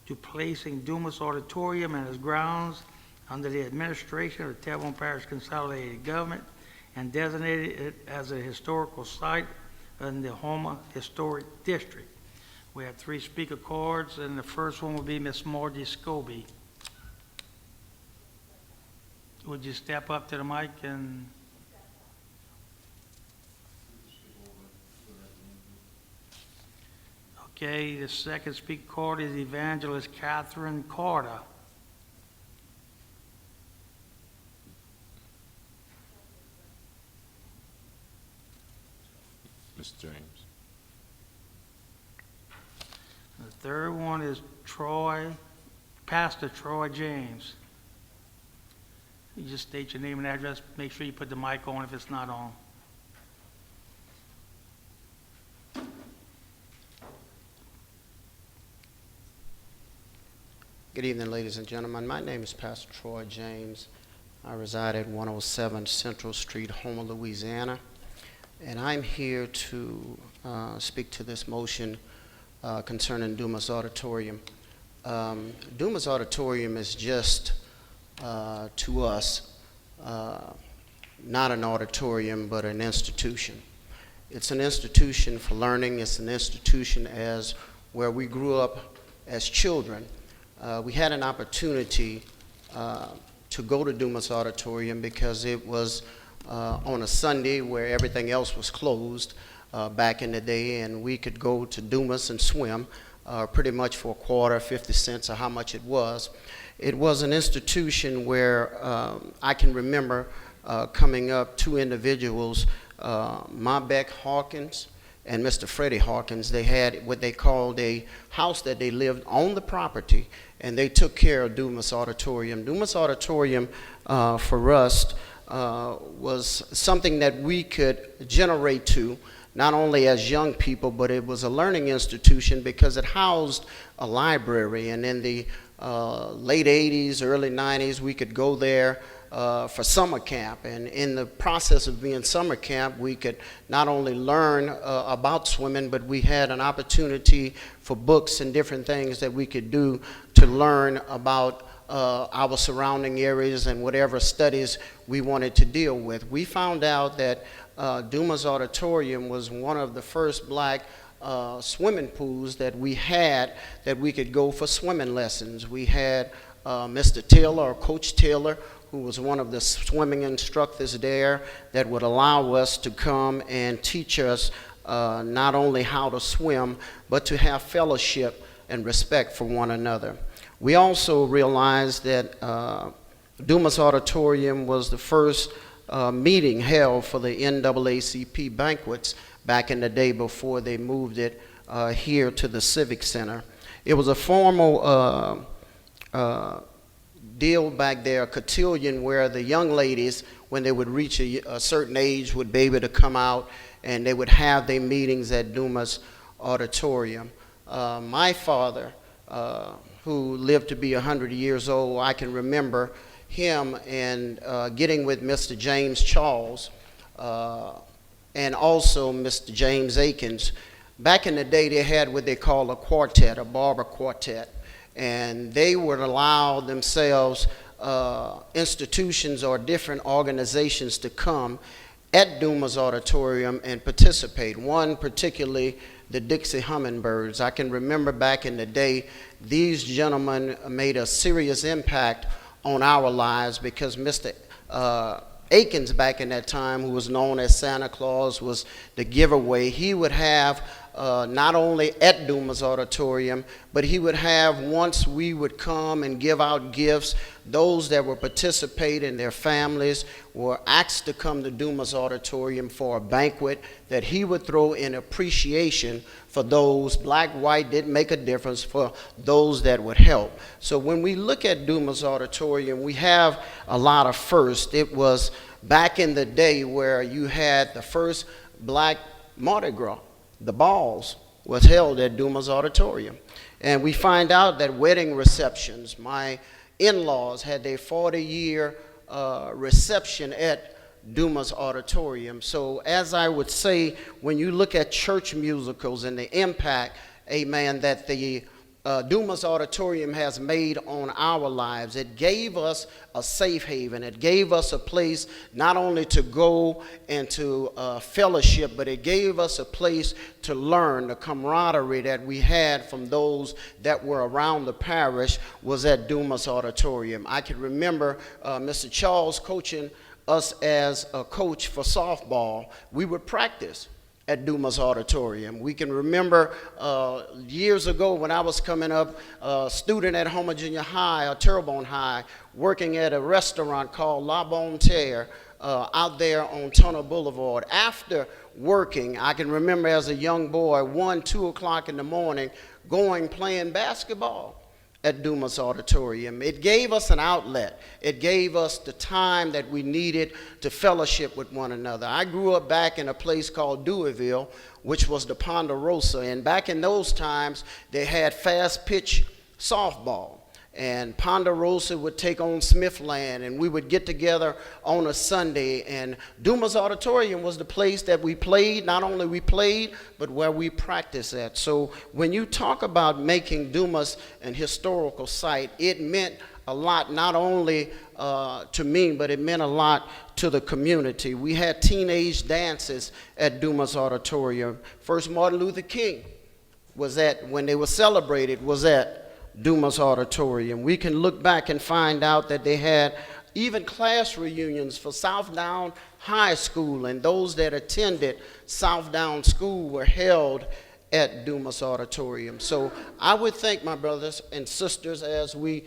to placing Dumas Auditorium and its grounds under the administration of the Terrebonne Parish Consolidated Government and designated it as a historical site in the Houma Historic District. We have 3 speaker cards, and the first one will be Miss Margie Scobie. Would you step up to the mic and... Okay, the second speaker card is Evangelist Catherine Carter. Mr. James. The third one is Pastor Troy James. You just state your name and address. Make sure you put the mic on if it's not on. Good evening, ladies and gentlemen. My name is Pastor Troy James. I reside at 107 Central Street, Houma, Louisiana. And I'm here to speak to this motion concerning Dumas Auditorium. Dumas Auditorium is just, to us, not an auditorium, but an institution. It's an institution for learning. It's an institution as where we grew up as children. We had an opportunity to go to Dumas Auditorium because it was on a Sunday where everything else was closed back in the day, and we could go to Dumas and swim pretty much for a quarter, 50 cents, or how much it was. It was an institution where I can remember coming up 2 individuals, Mabeck Hawkins and Mr. Freddie Hawkins. They had what they called a house that they lived on the property, and they took care of Dumas Auditorium. Dumas Auditorium for us was something that we could generate to, not only as young people, but it was a learning institution because it housed a library. And in the late 80s, early 90s, we could go there for summer camp. And in the process of being summer camp, we could not only learn about swimming, but we had an opportunity for books and different things that we could do to learn about our surrounding areas and whatever studies we wanted to deal with. We found out that Dumas Auditorium was one of the first black swimming pools that we had that we could go for swimming lessons. We had Mr. Taylor, or Coach Taylor, who was one of the swimming instructors there, that would allow us to come and teach us not only how to swim, but to have fellowship and respect for one another. We also realized that Dumas Auditorium was the first meeting held for the NAACP banquets back in the day before they moved it here to the Civic Center. It was a formal deal back there, a cotillion, where the young ladies, when they would reach a certain age, would be able to come out and they would have their meetings at Dumas Auditorium. My father, who lived to be 100 years old, I can remember him and getting with Mr. James Charles and also Mr. James Akins. Back in the day, they had what they call a quartet, a barber quartet, and they would allow themselves institutions or different organizations to come at Dumas Auditorium and participate. One particularly, the Dixie Hummingbirds. I can remember back in the day, these gentlemen made a serious impact on our lives because Mr. Akins back in that time, who was known as Santa Claus, was the giveaway. He would have not only at Dumas Auditorium, but he would have, once we would come and give out gifts, those that would participate and their families were asked to come to Dumas Auditorium for a banquet that he would throw in appreciation for those, black, white, didn't make a difference, for those that would help. So when we look at Dumas Auditorium, we have a lot of firsts. It was back in the day where you had the first black Mardi Gras. The balls was held at Dumas Auditorium. And we find out that wedding receptions, my in-laws had their 40-year reception at Dumas Auditorium. So as I would say, when you look at church musicals and the impact, amen, that the Dumas Auditorium has made on our lives, it gave us a safe haven. It gave us a place not only to go and to fellowship, but it gave us a place to learn. The camaraderie that we had from those that were around the parish was at Dumas Auditorium. I can remember Mr. Charles coaching us as a coach for softball. We would practice at Dumas Auditorium. We can remember years ago when I was coming up, a student at Homer Junior High or Terrebonne High, working at a restaurant called La Bonne Terre out there on Tunnel Boulevard. After working, I can remember as a young boy, 1, 2 o'clock in the morning, playing basketball at Dumas Auditorium. It gave us an outlet. It gave us the time that we needed to fellowship with one another. I grew up back in a place called Deweyville, which was the Ponderosa, and back in those times, they had fast pitch softball. And Ponderosa would take on Smithland, and we would get together on a Sunday, and Dumas Auditorium was the place that we played. Not only we played, but where we practiced at. So when you talk about making Dumas an historical site, it meant a lot, not only to me, but it meant a lot to the community. We had teenage dances at Dumas Auditorium. First Martin Luther King was at, when they were celebrated, was at Dumas Auditorium. We can look back and find out that they had even class reunions for Southdown High School, and those that attended Southdown School were held at Dumas Auditorium. So I would think, my brothers and sisters, as we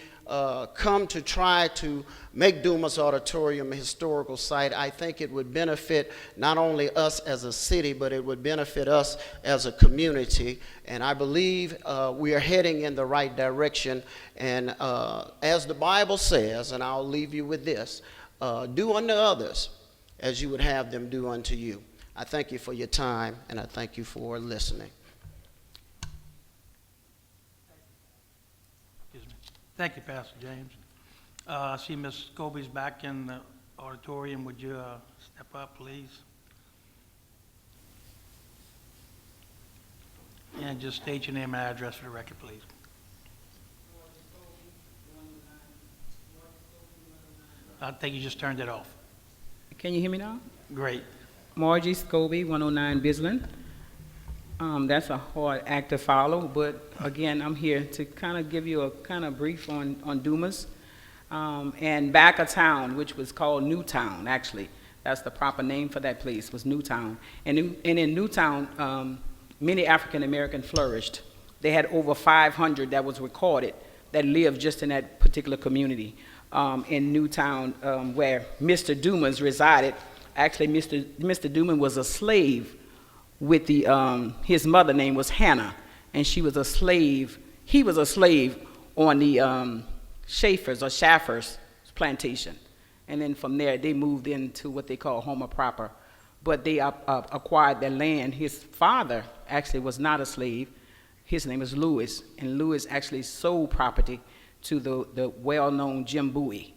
come to try to make Dumas Auditorium a historical site, I think it would benefit not only us as a city, but it would benefit us as a community. And I believe we are heading in the right direction. And as the Bible says, and I'll leave you with this, do unto others as you would have them do unto you. I thank you for your time, and I thank you for listening. Thank you, Pastor James. I see Ms. Scobie's back in the auditorium. Would you step up, please? And just state your name and address for the record, please. I think you just turned it off. Can you hear me now? Great. Margie Scobie, 109 Bisland. That's a hard act to follow, but again, I'm here to kind of give you a kind of brief on Dumas. And back of town, which was called Newtown, actually. That's the proper name for that place, was Newtown. And in Newtown, many African American flourished. They had over 500 that was recorded that lived just in that particular community in Newtown, where Mr. Dumas resided. Actually, Mr. Dumas was a slave with his mother name was Hannah, and she was a slave. He was a slave on the Schaffers plantation. And then from there, they moved into what they call Homer proper. But they acquired their land. His father actually was not a slave. His name is Lewis, and Lewis actually sold property to the well-known Jim Bowie.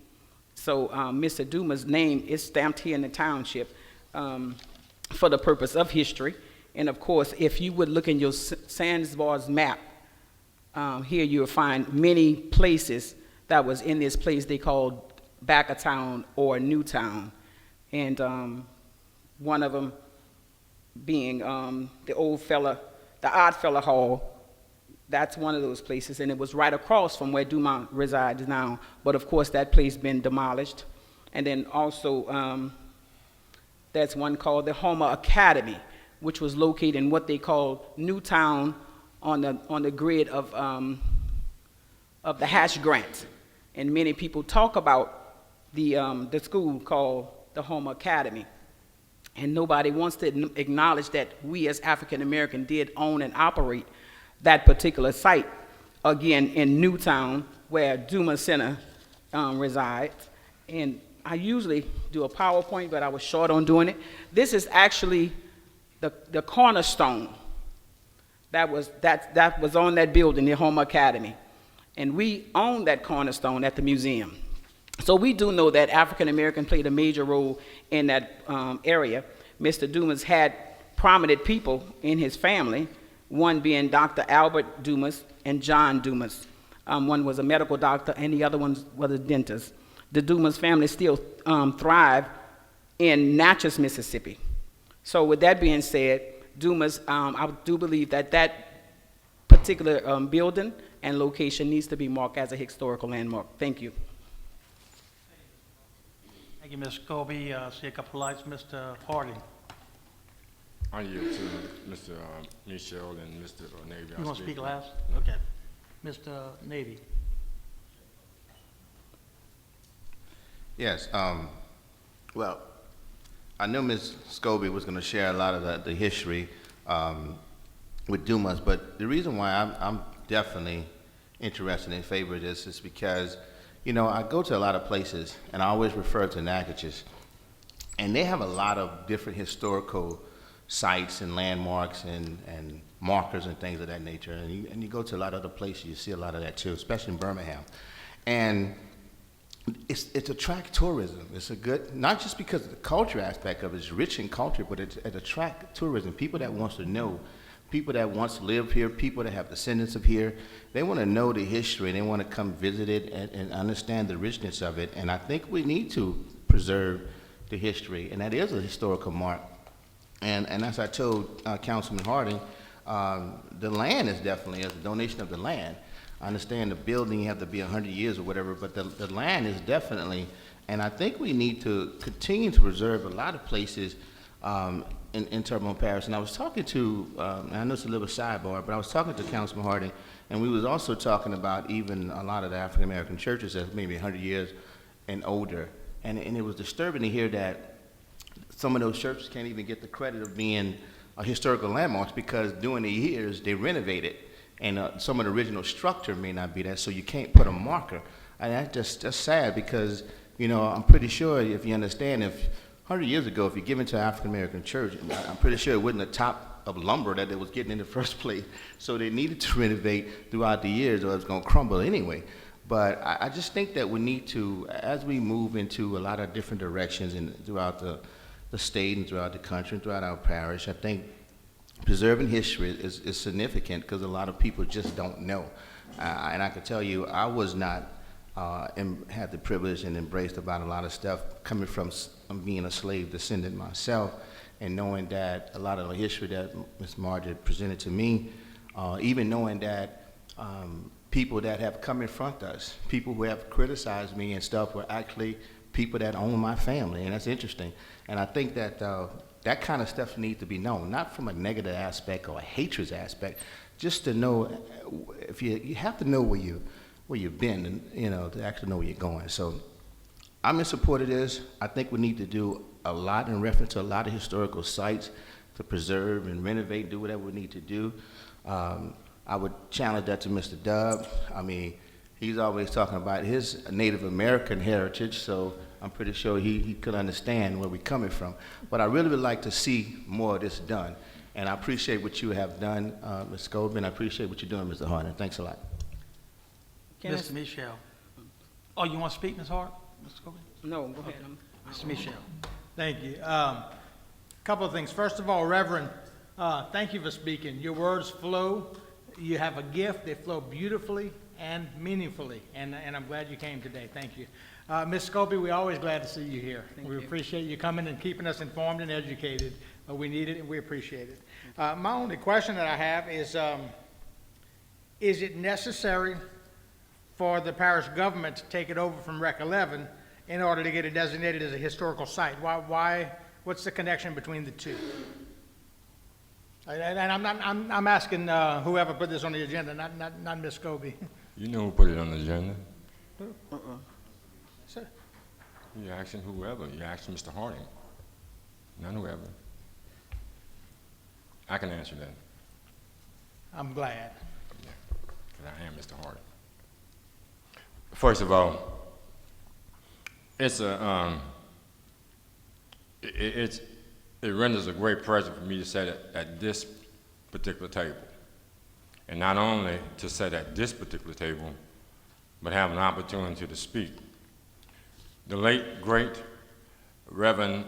So Mr. Dumas' name is stamped here in the township for the purpose of history. And of course, if you would look in your Sandsbar's map, here you'll find many places that was in this place they called back of town or Newtown. And one of them being the Odd Fella Hall. That's one of those places, and it was right across from where Dumas resides now. But of course, that place been demolished. And then also, there's one called the Homer Academy, which was located in what they call Newtown on the grid of the Hatch Grant. And many people talk about the school called the Homer Academy. And nobody wants to acknowledge that we as African American did own and operate that particular site, again, in Newtown, where Dumas Center resides. And I usually do a PowerPoint, but I was short on doing it. This is actually the cornerstone that was on that building, the Homer Academy. And we own that cornerstone at the museum. So we do know that African American played a major role in that area. Mr. Dumas had prominent people in his family, one being Dr. Albert Dumas and John Dumas. One was a medical doctor and the other one was a dentist. The Dumas family still thrive in Natchez, Mississippi. So with that being said, Dumas, I do believe that particular building and location needs to be marked as a historical landmark. Thank you. Thank you, Ms. Scobie. See a couple of lights. Mr. Harding. I yield to Mr. Michel and Mr. Navy. You want to speak last? Okay. Mr. Navy. Yes, well, I know Ms. Scobie was going to share a lot of the history with Dumas, but the reason why I'm definitely interested in favor of this is because, you know, I go to a lot of places, and I always refer to Natchez, and they have a lot of different historical sites and landmarks and markers and things of that nature, and you go to a lot of other places, you see a lot of that too, especially in Birmingham. And it's attract tourism. It's a good, not just because of the culture aspect of it, it's rich in culture, but it attract tourism, people that wants to know, people that wants to live here, people that have descendants of here. They want to know the history, they want to come visit it and understand the richness of it. And I think we need to preserve the history, and that is a historical mark. And as I told Councilman Harding, the land is definitely a donation of the land. I understand the building, you have to be 100 years or whatever, but the land is definitely, and I think we need to continue to preserve a lot of places in Terrebonne Parish. And I was talking to, I know it's a little sidebar, but I was talking to Councilman Harding, and we was also talking about even a lot of the African American churches that's maybe 100 years and older. And it was disturbing to hear that some of those churches can't even get the credit of being historical landmarks because during the years they renovated. And some of the original structure may not be there, so you can't put a marker. And that's sad because, you know, I'm pretty sure if you understand, if 100 years ago, if you give it to an African-American church, I'm pretty sure it wasn't the top of lumber that they was getting in the first place. So they needed to renovate throughout the years or it's going to crumble anyway. But I just think that we need to, as we move into a lot of different directions throughout the state and throughout the country and throughout our parish, I think preserving history is significant because a lot of people just don't know. And I can tell you, I was not, had the privilege and embraced about a lot of stuff coming from being a slave descendant myself and knowing that a lot of the history that Ms. Margaret presented to me, even knowing that people that have come in front of us, people who have criticized me and stuff were actually people that own my family, and that's interesting. And I think that that kind of stuff needs to be known, not from a negative aspect or a hatred aspect, just to know, if you have to know where you've been, and, you know, to actually know where you're going. So I'm in support of this. I think we need to do a lot in reference to a lot of historical sites to preserve and renovate, do whatever we need to do. I would challenge that to Mr. Dub. I mean, he's always talking about his Native American heritage, so I'm pretty sure he could understand where we're coming from. But I really would like to see more of this done. And I appreciate what you have done, Ms. Scobie, and I appreciate what you're doing, Mr. Harding. Thanks a lot. Mr. Michel. Oh, you want to speak, Ms. Hart? Ms. Scobie? No, go ahead. Mr. Michel. Thank you. Couple of things. First of all, Reverend, thank you for speaking. Your words flow. You have a gift. They flow beautifully and meaningfully, and I'm glad you came today. Thank you. Ms. Scobie, we're always glad to see you here. We appreciate you coming and keeping us informed and educated. We need it and we appreciate it. My only question that I have is it necessary for the parish government to take it over from Rec 11 in order to get it designated as a historical site. Why, what's the connection between the two? And I'm asking whoever put this on the agenda, not Ms. Scobie. You know who put it on the agenda? Sir? You're asking whoever. You're asking Mr. Harding, not whoever. I can answer that. I'm glad. Because I am Mr. Harding. First of all, it's it renders a great pleasure for me to sit at this particular table. And not only to sit at this particular table, but have an opportunity to speak. The late, great Reverend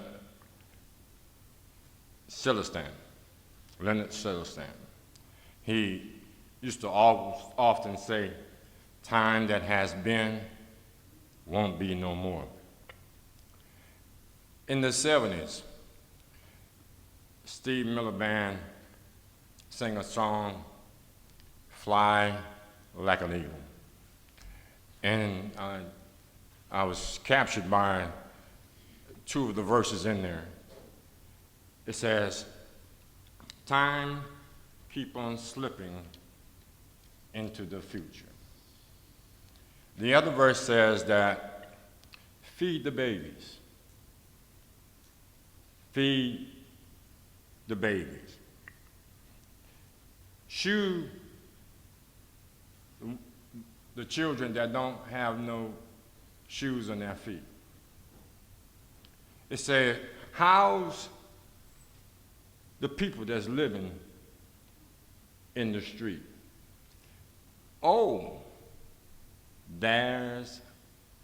Leonard Sillistan, he used to often say, time that has been won't be no more. In the 70s, Steve Miller Band sang a song, Fly Like an Eagle. And I was captured by two of the verses in there. It says, time keep on slipping into the future. The other verse says that feed the babies. Feed the babies. Shoe the children that don't have no shoes on their feet. It said, house the people that's living in the street. Oh, there's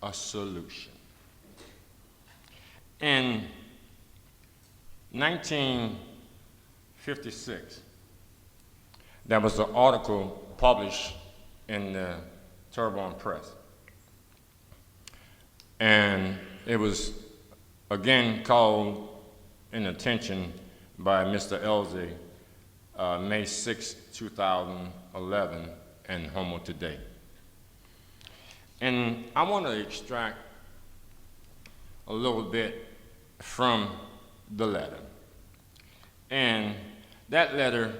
a solution. In 1956, there was an article published in the Terrebonne Press. And it was again called in attention by Mr. Elzey, May 6, 2011, and Homo Today. And I want to extract a little bit from the letter. And that letter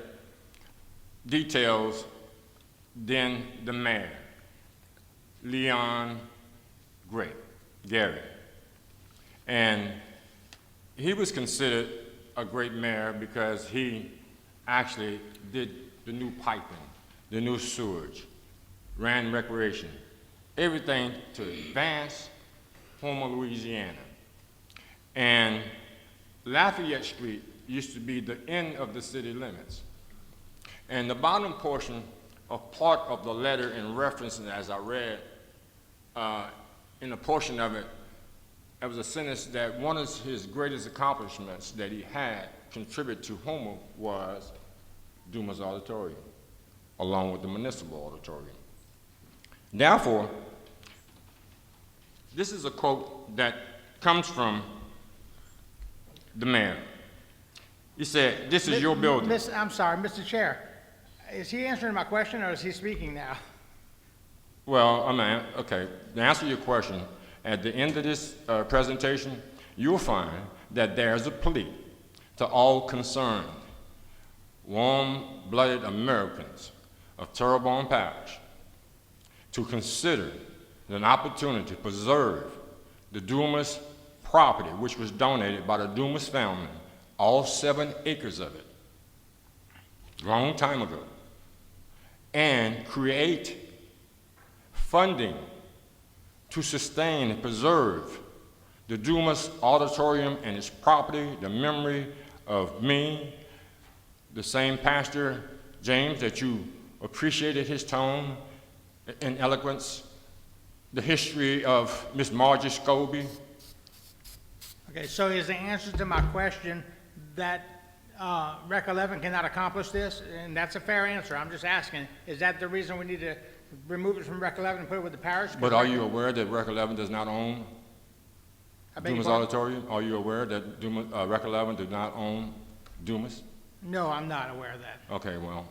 details then the mayor, Leon Gary. And he was considered a great mayor because he actually did the new piping, the new sewage, ran recreation, everything to advance Houma, Louisiana. And Lafayette Street used to be the end of the city limits. And the bottom portion of part of the letter in reference, as I read, in a portion of it, there was a sentence that one of his greatest accomplishments that he had contributed to Houma was Dumas Auditorium, along with the Municipal Auditorium. Therefore, this is a quote that comes from the mayor. He said, this is your building. I'm sorry, Mr. Chair. Is he answering my question or is he speaking now? Well, okay, to answer your question, at the end of this presentation, you'll find that there's a plea to all concerned, warm-blooded Americans of Terrebonne Parish to consider an opportunity to preserve the Dumas property, which was donated by the Dumas family, all 7 acres of it, a long time ago, and create funding to sustain and preserve the Dumas Auditorium and its property, the memory of me, the same Pastor James that you appreciated his tone and eloquence, the history of Miss Margie Scobie. Okay, so is the answer to my question that Rec 11 cannot accomplish this? And that's a fair answer. I'm just asking, is that the reason we need to remove it from Rec 11 and put it with the parish? But are you aware that Rec 11 does not own Dumas Auditorium? Are you aware that Rec 11 does not own Dumas? No, I'm not aware of that. Okay, well.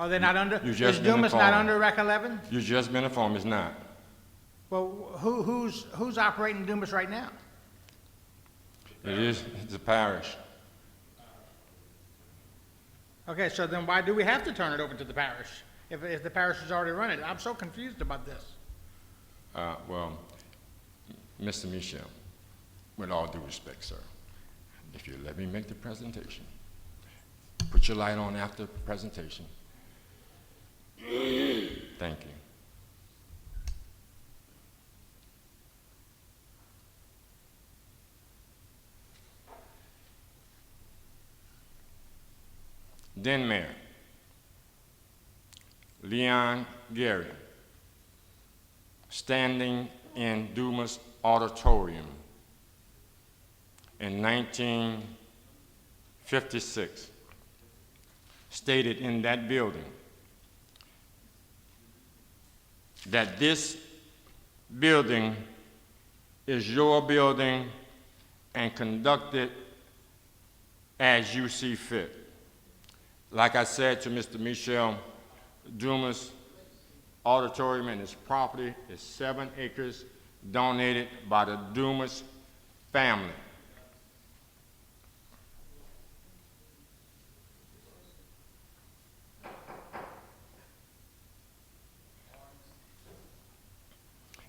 Are they not under? Is Dumas not under Rec 11? You've just been informed it's not. Well, who's operating Dumas right now? It is the parish. Okay, so then why do we have to turn it over to the parish if the parish is already running it? I'm so confused about this. Well, Mr. Michel, with all due respect, sir, if you let me make the presentation, put your light on after the presentation. Thank you. Then Mayor Leon Gary, standing in Dumas Auditorium in 1956, stated in that building that this building is your building and conduct it as you see fit. Like I said to Mr. Michel, Dumas Auditorium and his property is 7 acres donated by the Dumas family.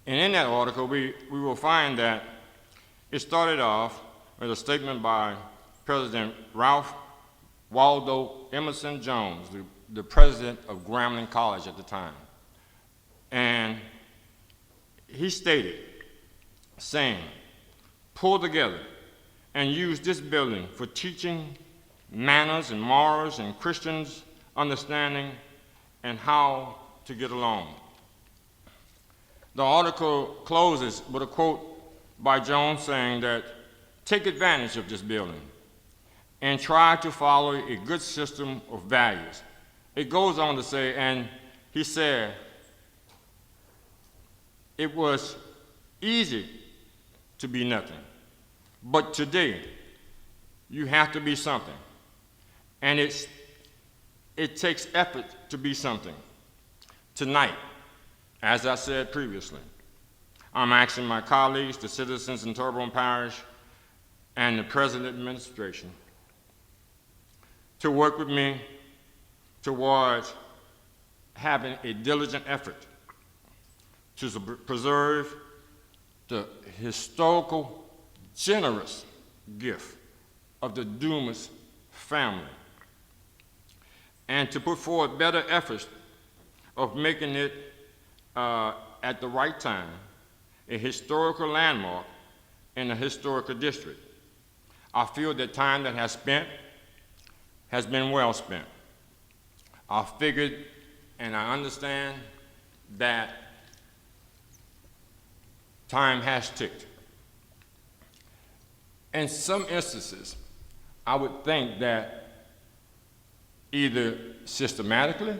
And in that article, we will find that it started off with a statement by President Ralph Waldo Emerson Jones, the president of Grambling College at the time. And he stated, saying, pull together and use this building for teaching manners and morals and Christians' understanding and how to get along. The article closes with a quote by Jones saying that, take advantage of this building and try to follow a good system of values. It goes on to say, and he said, it was easy to be nothing, but today you have to be something. And it takes effort to be something. Tonight, as I said previously, I'm asking my colleagues, the citizens in Terrebonne Parish, and the present administration to work with me towards having a diligent effort to preserve the historical, generous gift of the Dumas family, and to put forward better efforts of making it, at the right time, a historical landmark in a historical district. I feel the time that has been well spent. I figured and I understand that time has ticked. In some instances, I would think that either systematically,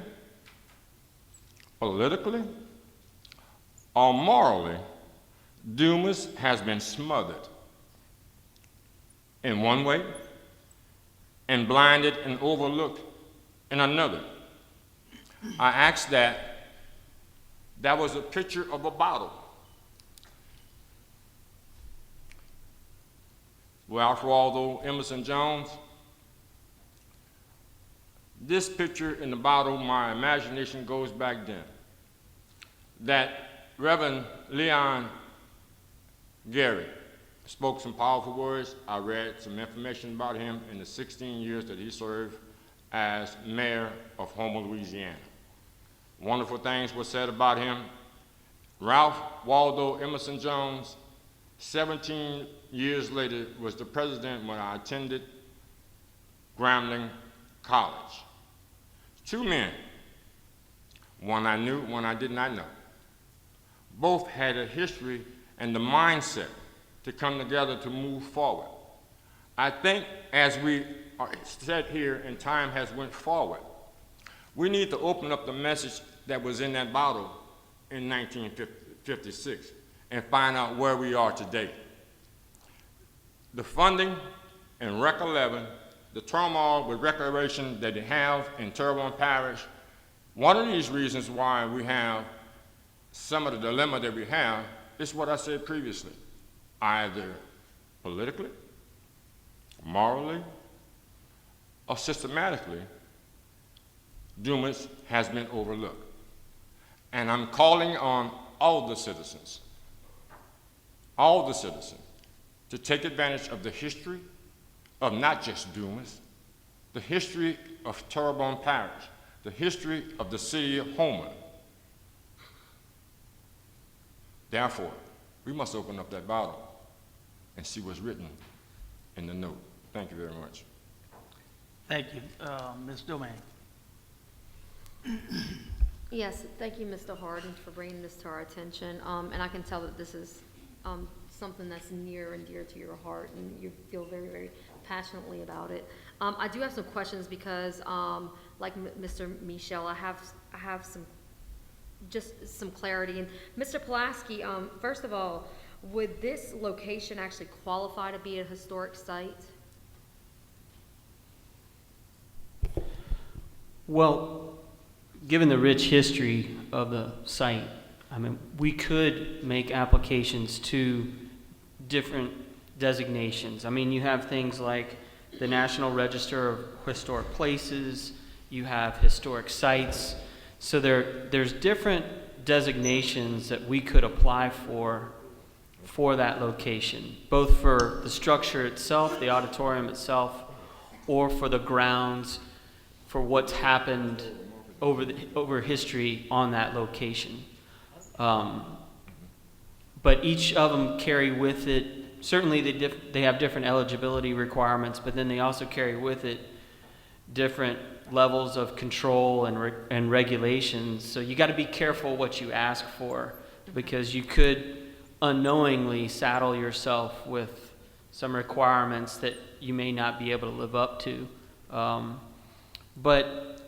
politically, or morally, Dumas has been smothered in one way and blinded and overlooked in another. I asked that was a picture of a bottle. Ralph Waldo Emerson Jones, this picture in the bottle, my imagination goes back then. That Reverend Leon Gary spoke some powerful words. I read some information about him in the 16 years that he served as mayor of Homer, Louisiana. Wonderful things were said about him. Ralph Waldo Emerson Jones, 17 years later, was the president when I attended Grambling College. Two men, one I knew, one I did not know. Both had a history and the mindset to come together to move forward. I think as we are set here and time has went forward, we need to open up the message that was in that bottle in 1956 and find out where we are today. The funding in Rec 11, the turmoil with recreation that they have in Terrebonne Parish, one of these reasons why we have some of the dilemma that we have is what I said previously. Either politically, morally, or systematically, Dumas has been overlooked. And I'm calling on all the citizens, to take advantage of the history of not just Dumas, the history of Terrebonne Parish, the history of the city of Houma. Therefore, we must open up that bottle and see what's written in the note. Thank you very much. Thank you. Ms. Domingue? Yes, thank you, Mr. Hardin, for bringing this to our attention. And I can tell that this is something that's near and dear to your heart, and you feel very, very passionately about it. I do have some questions because, like Mr. Michel, I have some clarity. And Mr. Pulaski, first of all, would this location actually qualify to be a historic site? Well, given the rich history of the site, I mean, we could make applications to different designations. I mean, you have things like the National Register of Historic Places, you have historic sites. So there's different designations that we could apply for that location, both for the structure itself, the auditorium itself, or for the grounds, for what's happened over history on that location. But each of them carry with it, certainly they have different eligibility requirements, but then they also carry with it different levels of control and regulations. So you got to be careful what you ask for, because you could unknowingly saddle yourself with some requirements that you may not be able to live up to. But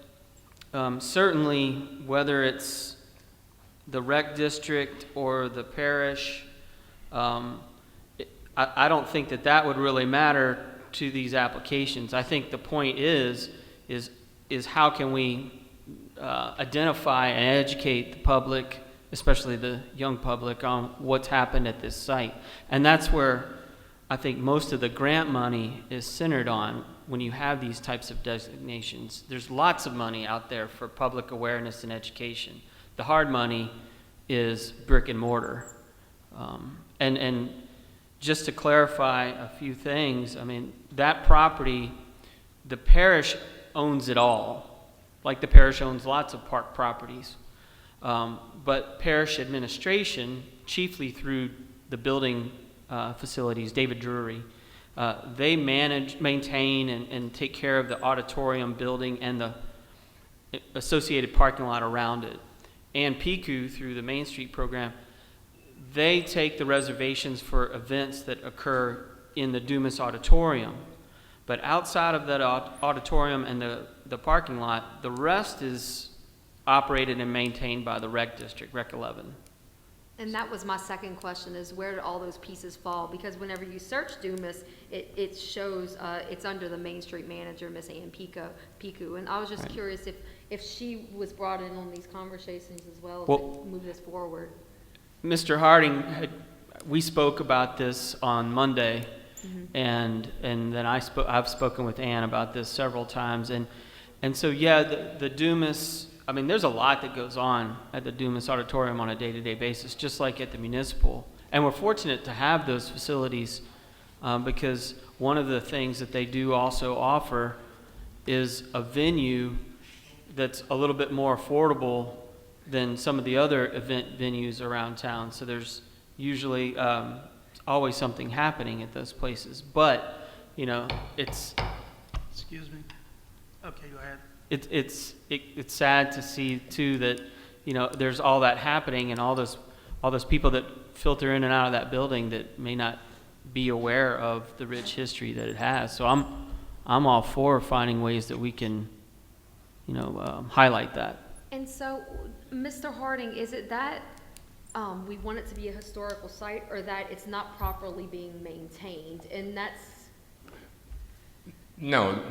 certainly, whether it's the rec district or the parish, I don't think that would really matter to these applications. I think the point is how can we identify and educate the public, especially the young public, on what's happened at this site. And that's where I think most of the grant money is centered on when you have these types of designations. There's lots of money out there for public awareness and education. The hard money is brick and mortar. And just to clarify a few things, I mean, that property, the parish owns it all. Like the parish owns lots of park properties. But parish administration, chiefly through the building facilities, David Drury, they manage, maintain, and take care of the auditorium building and the associated parking lot around it. And PICU, through the Main Street program, they take the reservations for events that occur in the Dumas Auditorium. But outside of that auditorium and the parking lot, the rest is operated and maintained by the Rec District, Rec 11. And that was my second question, is where do all those pieces fall? Because whenever you search Dumas, it shows it's under the Main Street manager, Miss Ann Piku. And I was just curious if she was brought in on these conversations as well to move this forward. Mr. Harding, we spoke about this on Monday, and then I've spoken with Ann about this several times, and so yeah, the Dumas. I mean, there's a lot that goes on at the Dumas Auditorium on a day-to-day basis, just like at the municipal. And we're fortunate to have those facilities because one of the things that they do also offer is a venue that's a little bit more affordable than some of the other event venues around town. So there's usually always something happening at those places. But, you know, it's... Excuse me. Okay, go ahead. It's sad to see too that, you know, there's all that happening and all those people that filter in and out of that building that may not be aware of the rich history that it has. So I'm all for finding ways that we can, you know, highlight that. And so, Mr. Harding, is it that we want it to be a historical site, or that it's not properly being maintained? And that's... No,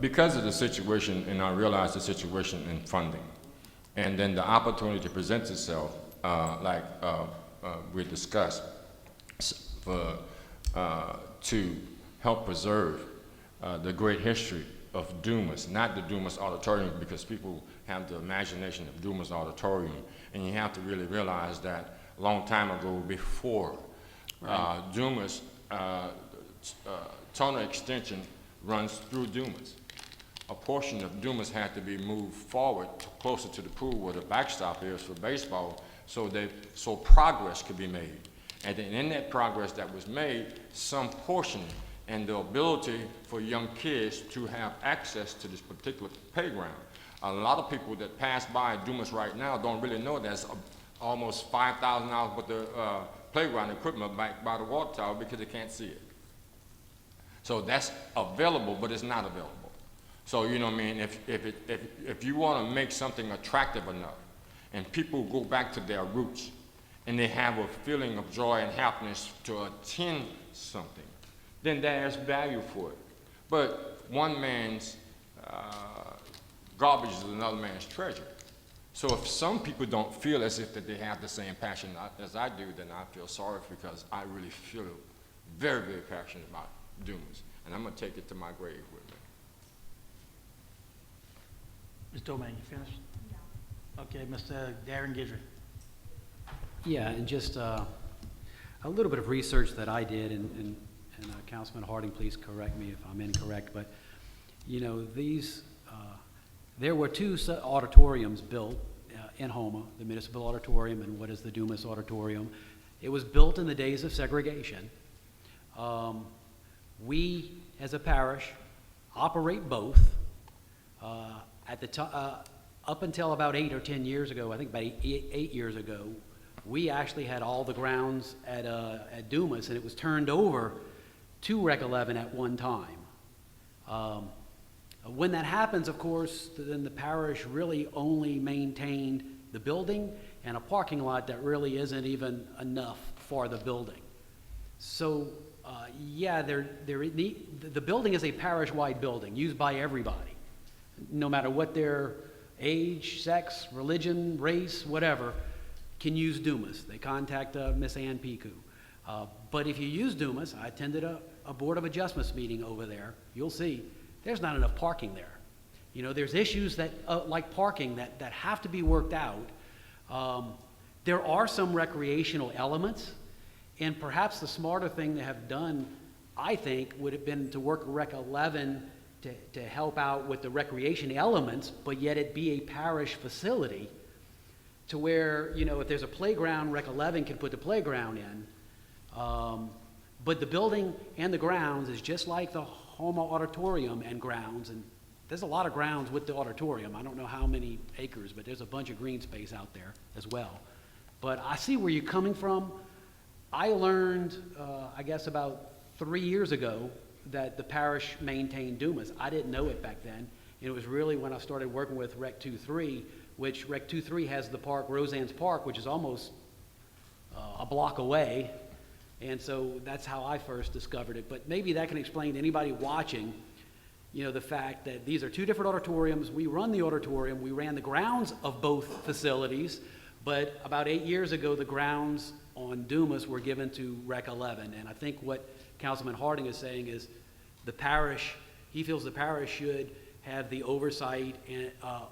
because of the situation, and I realize the situation in funding, and then the opportunity presents itself we discussed, to help preserve the great history of Dumas, not the Dumas Auditorium, because people have the imagination of Dumas Auditorium, and you have to really realize that a long time ago, before Dumas, tunnel extension runs through Dumas. A portion of Dumas had to be moved forward closer to the pool where the backstop is for baseball, so progress could be made. And then in that progress that was made, some portion and the ability for young kids to have access to this particular playground. A lot of people that pass by Dumas right now don't really know there's almost $5,000 worth of playground equipment back by the water tower because they can't see it. So that's available, but it's not available. So, you know what I mean, if you want to make something attractive enough and people go back to their roots and they have a feeling of joy and happiness to attend something, then there's value for it. But one man's garbage is another man's treasure. So if some people don't feel as if that they have the same passion as I do, then I feel sorry because I really feel very, very passionate about Dumas. And I'm going to take it to my grave with me. Ms. Domingue, you finished? No. Okay, Mr. Darren Guidry. Yeah, and just a little bit of research that I did, and Councilman Harding, please correct me if I'm incorrect, but you know, there were two auditoriums built in Houma, the Municipal Auditorium and what is the Dumas Auditorium. It was built in the days of segregation. We, as a parish, operate both. Up until about 8 or 10 years ago, I think about eight years ago, we actually had all the grounds at Dumas, and it was turned over to Rec 11 at one time. When that happens, of course, then the parish really only maintained the building and a parking lot that really isn't even enough for the building. So, yeah, the building is a parish-wide building used by everybody, no matter what their age, sex, religion, race, whatever, can use Dumas. They contact Miss Ann Piku. But if you use Dumas, I attended a Board of Adjustments meeting over there. You'll see there's not enough parking there. You know, there's issues that, like parking that have to be worked out. There are some recreational elements, and perhaps the smarter thing to have done, I think, would have been to work Rec 11 to help out with the recreation elements, but yet it be a parish facility to where, you know, if there's a playground, Rec 11 can put the playground in. But the building and the grounds is just like the Houma Auditorium and grounds, and there's a lot of grounds with the auditorium. I don't know how many acres, but there's a bunch of green space out there as well. But I see where you're coming from. I learned, I guess about 3 years ago, that the parish maintained Dumas. I didn't know it back then. And it was really when I started working with Rec 2-3, which Rec 2-3 has the park, Roseanne's Park, which is almost a block away. And so that's how I first discovered it. But maybe that can explain to anybody watching, you know, the fact that these are two different auditoriums. We run the auditorium. We ran the grounds of both facilities. But about 8 years ago, the grounds on Dumas were given to Rec 11. And I think what Councilman Harding is saying is the parish, he feels the parish should have the oversight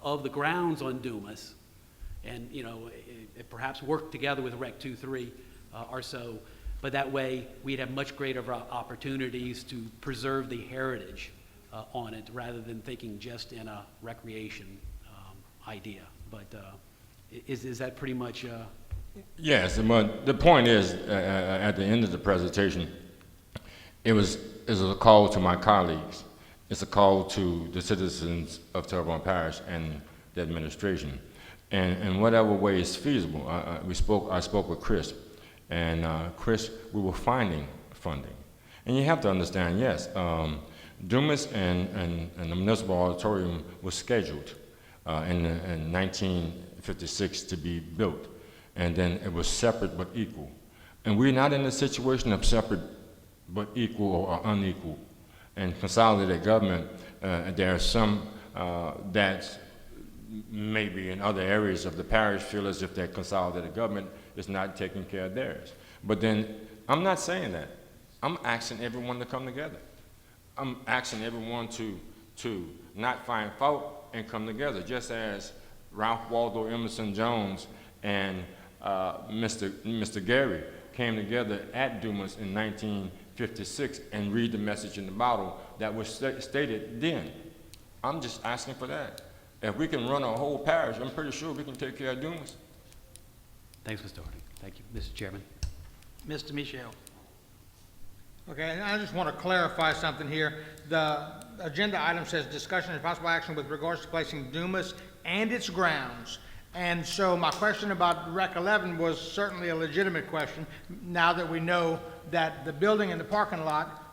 of the grounds on Dumas and, you know, it perhaps work together with Rec 2-3 or so. But that way, we'd have much greater opportunities to preserve the heritage on it rather than thinking just in a recreation idea. But is that pretty much... Yes, but the point is, at the end of the presentation, it was a call to my colleagues. It's a call to the citizens of Terrebonne Parish and the administration. And in whatever way is feasible, I spoke with Chris. And Chris, we were finding funding. And you have to understand, yes, Dumas and the Municipal Auditorium was scheduled in 1956 to be built. And then it was separate but equal. And we're not in a situation of separate but equal or unequal. And consolidated government, there are some that's maybe in other areas of the parish feel as if their consolidated government is not taking care of theirs. But then, I'm not saying that. I'm asking everyone to come together. I'm asking everyone to not find fault and come together, just as Ralph Waldo Emerson Jones and Mr. Gary came together at Dumas in 1956 and read the message in the Bible that was stated then. I'm just asking for that. If we can run a whole parish, I'm pretty sure we can take care of Dumas. Thanks, Mr. Harding. Thank you, Mr. Chairman. Mr. Michel. Okay, and I just want to clarify something here. The agenda item says discussion and possible action with regards to placing Dumas and its grounds. And so my question about Rec 11 was certainly a legitimate question, now that we know that the building and the parking lot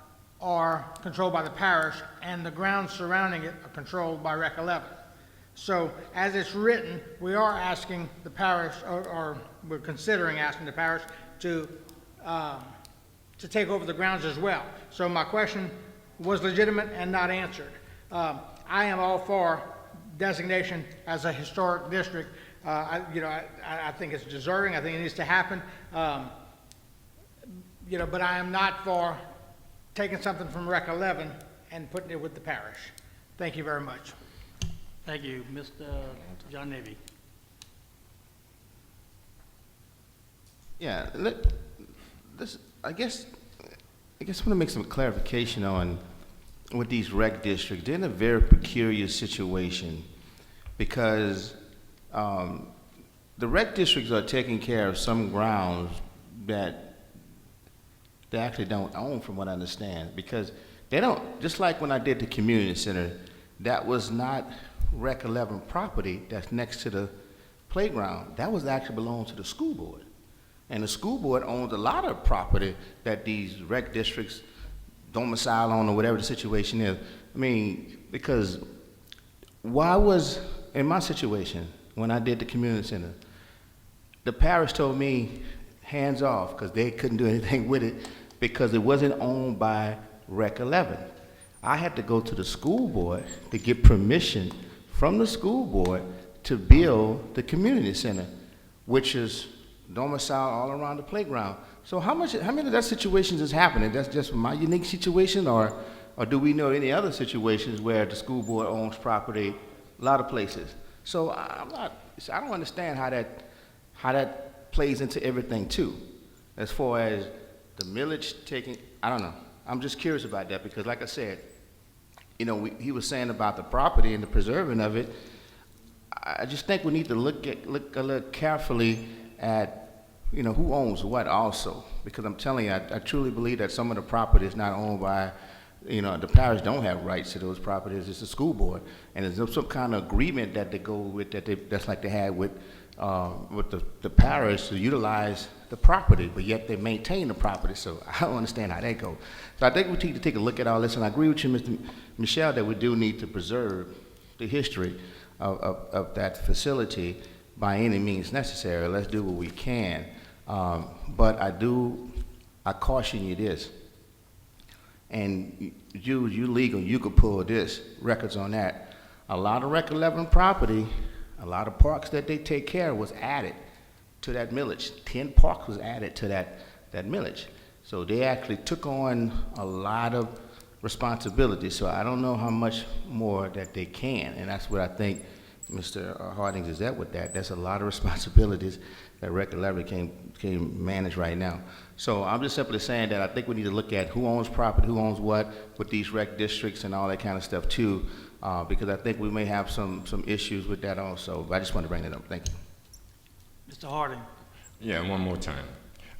are controlled by the parish and the grounds surrounding it are controlled by Rec 11. So as it's written, we are asking the parish, or we're considering asking the parish to take over the grounds as well. So my question was legitimate and not answered. I am all for designation as a historic district. I think it's deserving. I think it needs to happen. But I am not for taking something from Rec 11 and putting it with the parish. Thank you very much. Thank you. Mr. John Navy. Yeah, I guess I want to make some clarification on with these rec districts. They're in a very peculiar situation because the rec districts are taking care of some grounds that they actually don't own, from what I understand, because they don't, just like when I did the community center, that was not Rec 11 property that's next to the playground. That was actually belonged to the school board. And the school board owns a lot of property that these rec districts domicile on, or whatever the situation is. I mean, because why was, in my situation, when I did the community center, the parish told me hands off because they couldn't do anything with it because it wasn't owned by Rec 11. I had to go to the school board to get permission from the school board to build the community center, which is domiciled all around the playground. So how many of that situations is happening? That's just my unique situation, or do we know any other situations where the school board owns property a lot of places? So I don't understand how that plays into everything too, as far as the millage taking, I don't know. I'm just curious about that because, like I said, he was saying about the property and the preserving of it. I just think we need to look a little carefully at, who owns what also, because I'm telling you, I truly believe that some of the property is not owned by, the parish don't have rights to those properties. It's the school board, and there's some kind of agreement that they go with that's like they had with the parish to utilize the property, but yet they maintain the property. So I don't understand how that goes. So I think we need to take a look at all this, and I agree with you, Mr. Michel, that we do need to preserve the history of that facility by any means necessary. Let's do what we can. But I caution you this, and you legal, you could pull this, records on that. A lot of Rec 11 property, a lot of parks that they take care of was added to that millage. 10 parks was added to that millage. So they actually took on a lot of responsibility. So I don't know how much more that they can, and that's what I think Mr. Harding is at with that. That's a lot of responsibilities that Rec 11 can manage right now. So I'm just simply saying that I think we need to look at who owns property, who owns what with these rec districts and all that kind of stuff too, because I think we may have some issues with that also. But I just want to bring that up. Thank you. Mr. Harding. Yeah, one more time.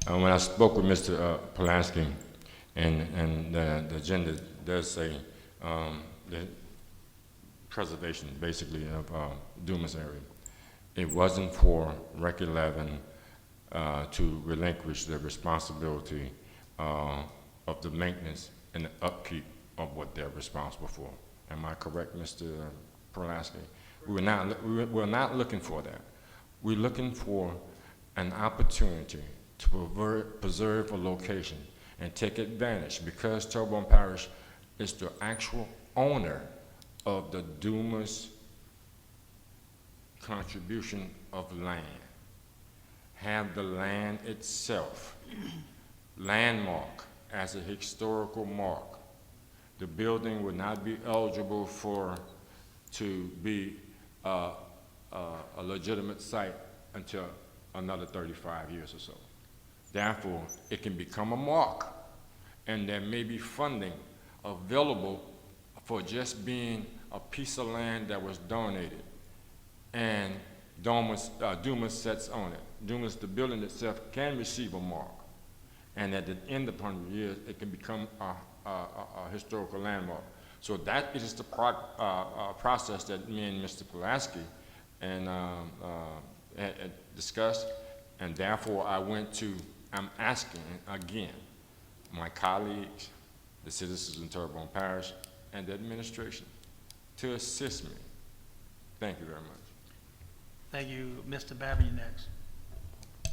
When I spoke with Mr. Polanski, and the agenda does say the preservation, basically, of Dumas area. It wasn't for Rec 11 to relinquish the responsibility of the maintenance and the upkeep of what they're responsible for. Am I correct, Mr. Polanski? We're not looking for that. We're looking for an opportunity to preserve a location and take advantage, because Terrebonne Parish is the actual owner of the Dumas contribution of land. Have the land itself landmark as a historical mark. The building would not be eligible to be a legitimate site until another 35 years or so. Therefore, it can become a mark, and there may be funding available for just being a piece of land that was donated, and Dumas sets on it. Dumas, the building itself, can receive a mark, and at the end of 100 years, it can become a historical landmark. So that is the process that me and Mr. Pulaski had discussed, and therefore I'm asking again my colleagues, the citizens in Terrebonne Parish, and the administration to assist me. Thank you very much. Thank you. Mr. Babby, next.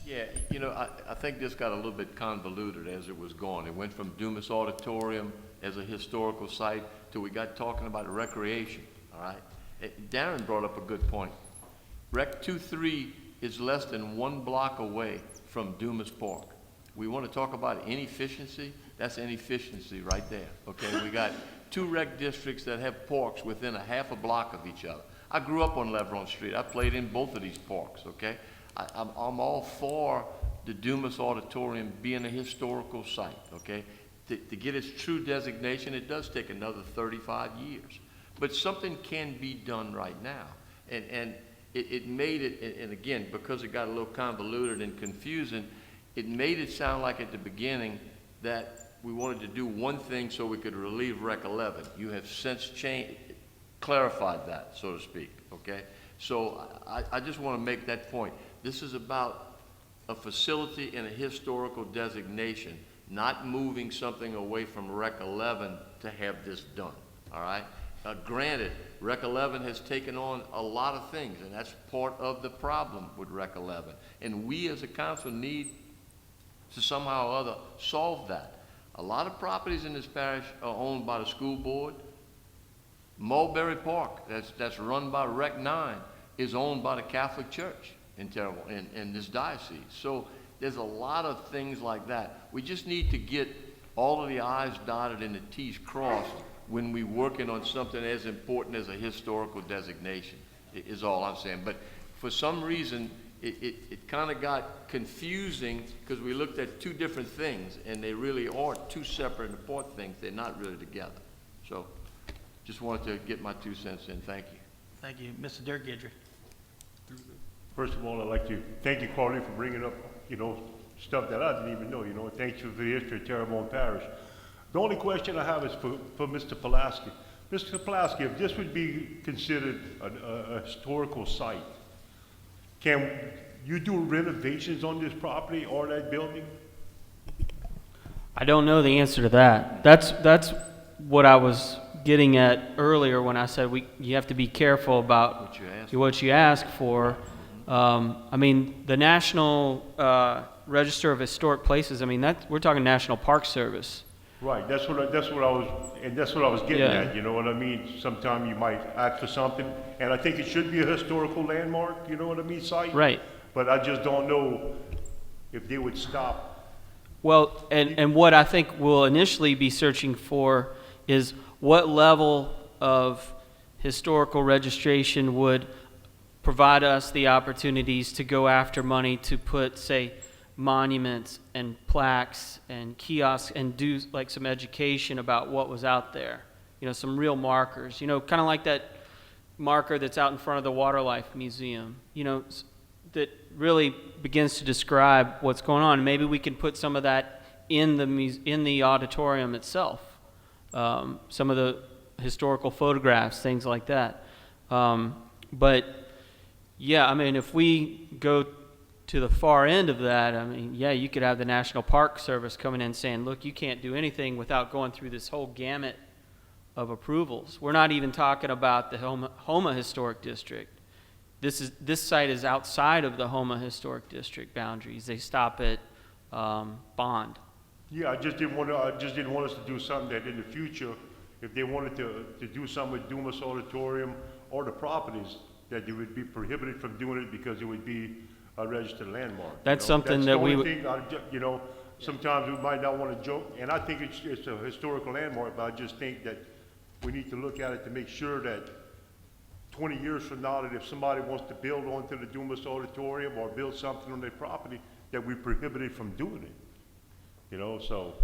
Yeah, you know, I think this got a little bit convoluted as it was going. It went from Dumas Auditorium as a historical site till we got talking about recreation, all right? Darren brought up a good point. Rec 23 is less than 1 block away from Dumas Park. We want to talk about inefficiency? That's inefficiency right there, okay? We got 2 rec districts that have parks within a half a block of each other. I grew up on Leveron Street. I played in both of these parks, okay? I'm all for the Dumas Auditorium being a historical site, okay? To get its true designation, it does take another 35 years. But something can be done right now. And it made it, and again, because it got a little convoluted and confusing, it made it sound like at the beginning that we wanted to do one thing so we could relieve Rec 11. You have since clarified that, so to speak, okay? So I just want to make that point. This is about a facility and a historical designation, not moving something away from Rec 11 to have this done, all right? Granted, Rec 11 has taken on a lot of things, and that's part of the problem with Rec 11. And we as a council need to somehow or other solve that. A lot of properties in this parish are owned by the school board. Mulberry Park, that's run by Rec 9, is owned by the Catholic Church in this diocese. So there's a lot of things like that. We just need to get all of the I's dotted and the T's crossed when we're working on something as important as a historical designation, is all I'm saying. But for some reason, it kind of got confusing because we looked at 2 different things, and they really are 2 separate and apart things. They're not really together. So just wanted to get my 2 cents in. Thank you. Thank you. Mr. Dirk Gidry. First of all, I'd like to thank you, Carly, for bringing up, you know, stuff that I didn't even know, you know. Thank you for the history of Terrebonne Parish. The only question I have is for Mr. Pulaski. Mr. Pulaski, if this would be considered a historical site, can you do renovations on this property or that building? I don't know the answer to that. That's what I was getting at earlier when I said you have to be careful about what you ask for. I mean, the National Register of Historic Places, I mean, we're talking National Park Service. Right, that's what I was getting at, you know what I mean? Sometime you might ask for something, and I think it should be a historical landmark, you know what I mean, site? Right. But I just don't know if they would stop. Well, and what I think we'll initially be searching for is what level of historical registration would provide us the opportunities to go after money to put, say, monuments and plaques and kiosks and do like some education about what was out there. You know, some real markers, you know, kind of like that marker that's out in front of the Waterlife Museum, you know, that really begins to describe what's going on. Maybe we can put some of that in the auditorium itself. Some of the historical photographs, things like that. But yeah, I mean, if we go to the far end of that, I mean, yeah, you could have the National Park Service coming in saying, look, you can't do anything without going through this whole gamut of approvals. We're not even talking about the Homa Historic District. This site is outside of the Homa Historic District boundaries. They stop at Bond. Yeah, I just didn't want us to do something that in the future, if they wanted to do something with Dumas Auditorium or the properties, that they would be prohibited from doing it because it would be a registered landmark. That's you know? something That's that the we only would- thing you know, sometimes we might not want to joke, and I think it's a historical landmark, but I just think that we need to look at it to make sure that 20 years from now, that if somebody wants to build onto the Dumas Auditorium or build something on their property, that we prohibited from doing it. You know, so,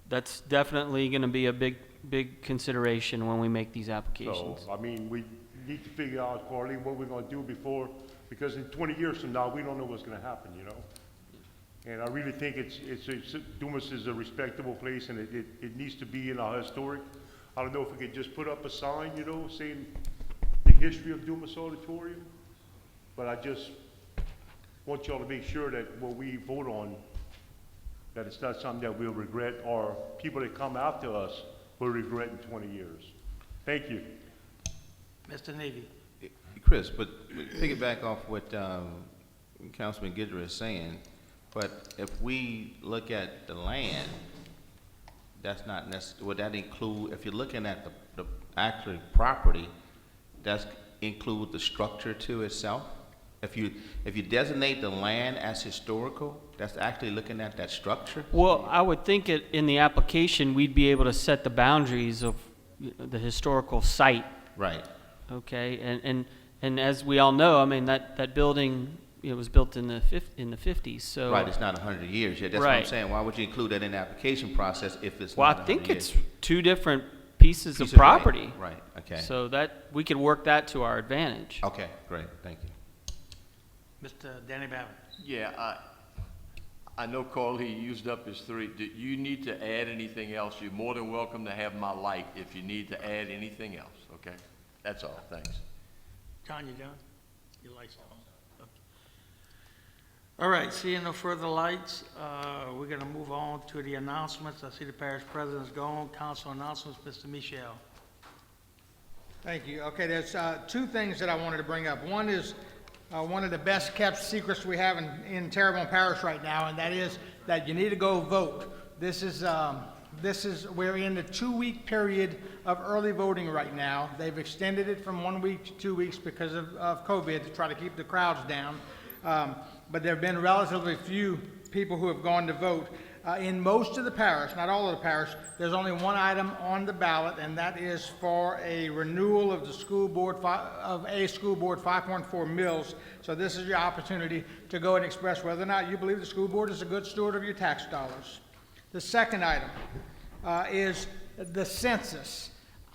That's definitely going to be a big consideration when we make these applications. I mean, we need to figure out, Carly, what we're gonna do before, because in 20 years from now, we don't know what's gonna happen, you know? And I really think Dumas is a respectable place, and it needs to be in our historic. I don't know if we could just put up a sign, you know, saying the history of Dumas Auditorium, but I just want y'all to make sure that what we vote on, that it's not something that we'll regret, or people that come after us will regret in 20 years. Thank you. Mr. Navy. Chris, but piggyback off what Councilman Guidry is saying, but if we look at the land, that's not necessarily, would that include, if you're looking at the actual property, that's include the structure to itself? If you designate the land as historical, that's actually looking at that structure? Well, I would think in the application, we'd be able to set the boundaries of the historical site. Right. Okay, and as we all know, I mean, that building, it was built in the 50s, so. Right, it's not 100 years yet. That's what I'm Right. saying. Why would you include that in the application process if it's Well, not I 100 think years? it's two different pieces of Piece of property. right, okay. So that, we could work that to our advantage. Okay, great, thank you. Mr. Danny Babbitt. Yeah, I know Carly used up his three. Do you need to add anything else? You're more than welcome to have my light if you need to add anything else, okay? That's all, thanks. John, you done? Your lights on? Okay. All right, seeing no further lights, we're gonna move on to the announcements. I see the parish president's gone. Council announcements, Mr. Michel. Thank you. Okay, there's two things that I wanted to bring up. One is one of the best kept secrets we have in Terrebonne Parish right now, and that is that you need to go vote. We're in the 2-week period of early voting right now. They've extended it from 1 week to 2 weeks because of COVID to try to keep the crowds down. But there have been relatively few people who have gone to vote. In most of the parish, not all of the parish, there's only one item on the ballot, and that is for a renewal of the school board, of a school board 5.4 mills. So this is your opportunity to go and express whether or not you believe the school board is a good steward of your tax dollars. The second item is the census.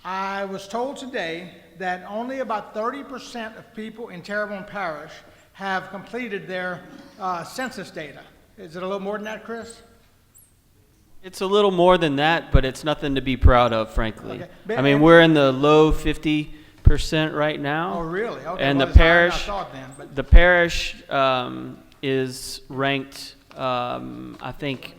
I was told today that only about 30% of people in Terrebonne Parish have completed their census data. Is it a little more than that, Chris? It's a little more than that, but it's nothing to be proud of, frankly. Okay. I mean, we're in the low 50% right now. Oh, really? Okay. And well, the it's higher than I parish, thought then, but- the parish is ranked, I think,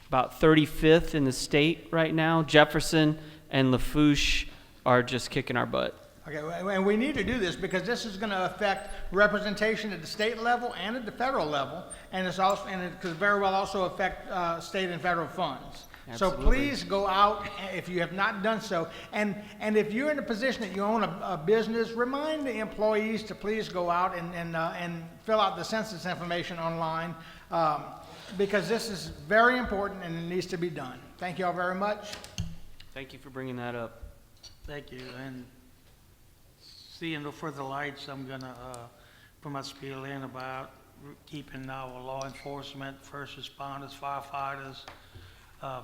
about 35th in the state right now. Jefferson and Lafourche are just kicking our butt. Okay, and we need to do this because this is going to affect representation at the state level and at the federal level, and it's also, and it could very well also affect state and federal funds. Absolutely. So please go out if you have not done so, and if you're in a position that you own a business, remind the employees to please go out and fill out the census information online, because this is very important and it needs to be done. Thank you all very much. Thank you for bringing that up. Thank you, and seeing no further lights, I'm gonna put my spiel in about keeping our law enforcement, first responders, firefighters,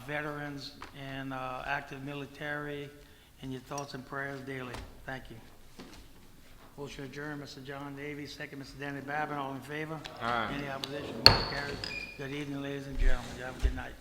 veterans, and active military in your thoughts and prayers daily. Thank you. Motion adjourned, Mr. John Davies, second, Mr. Danny Babin, all in favor? Aye. Any opposition? Motion carries. Good evening, ladies and gentlemen. You have a good night.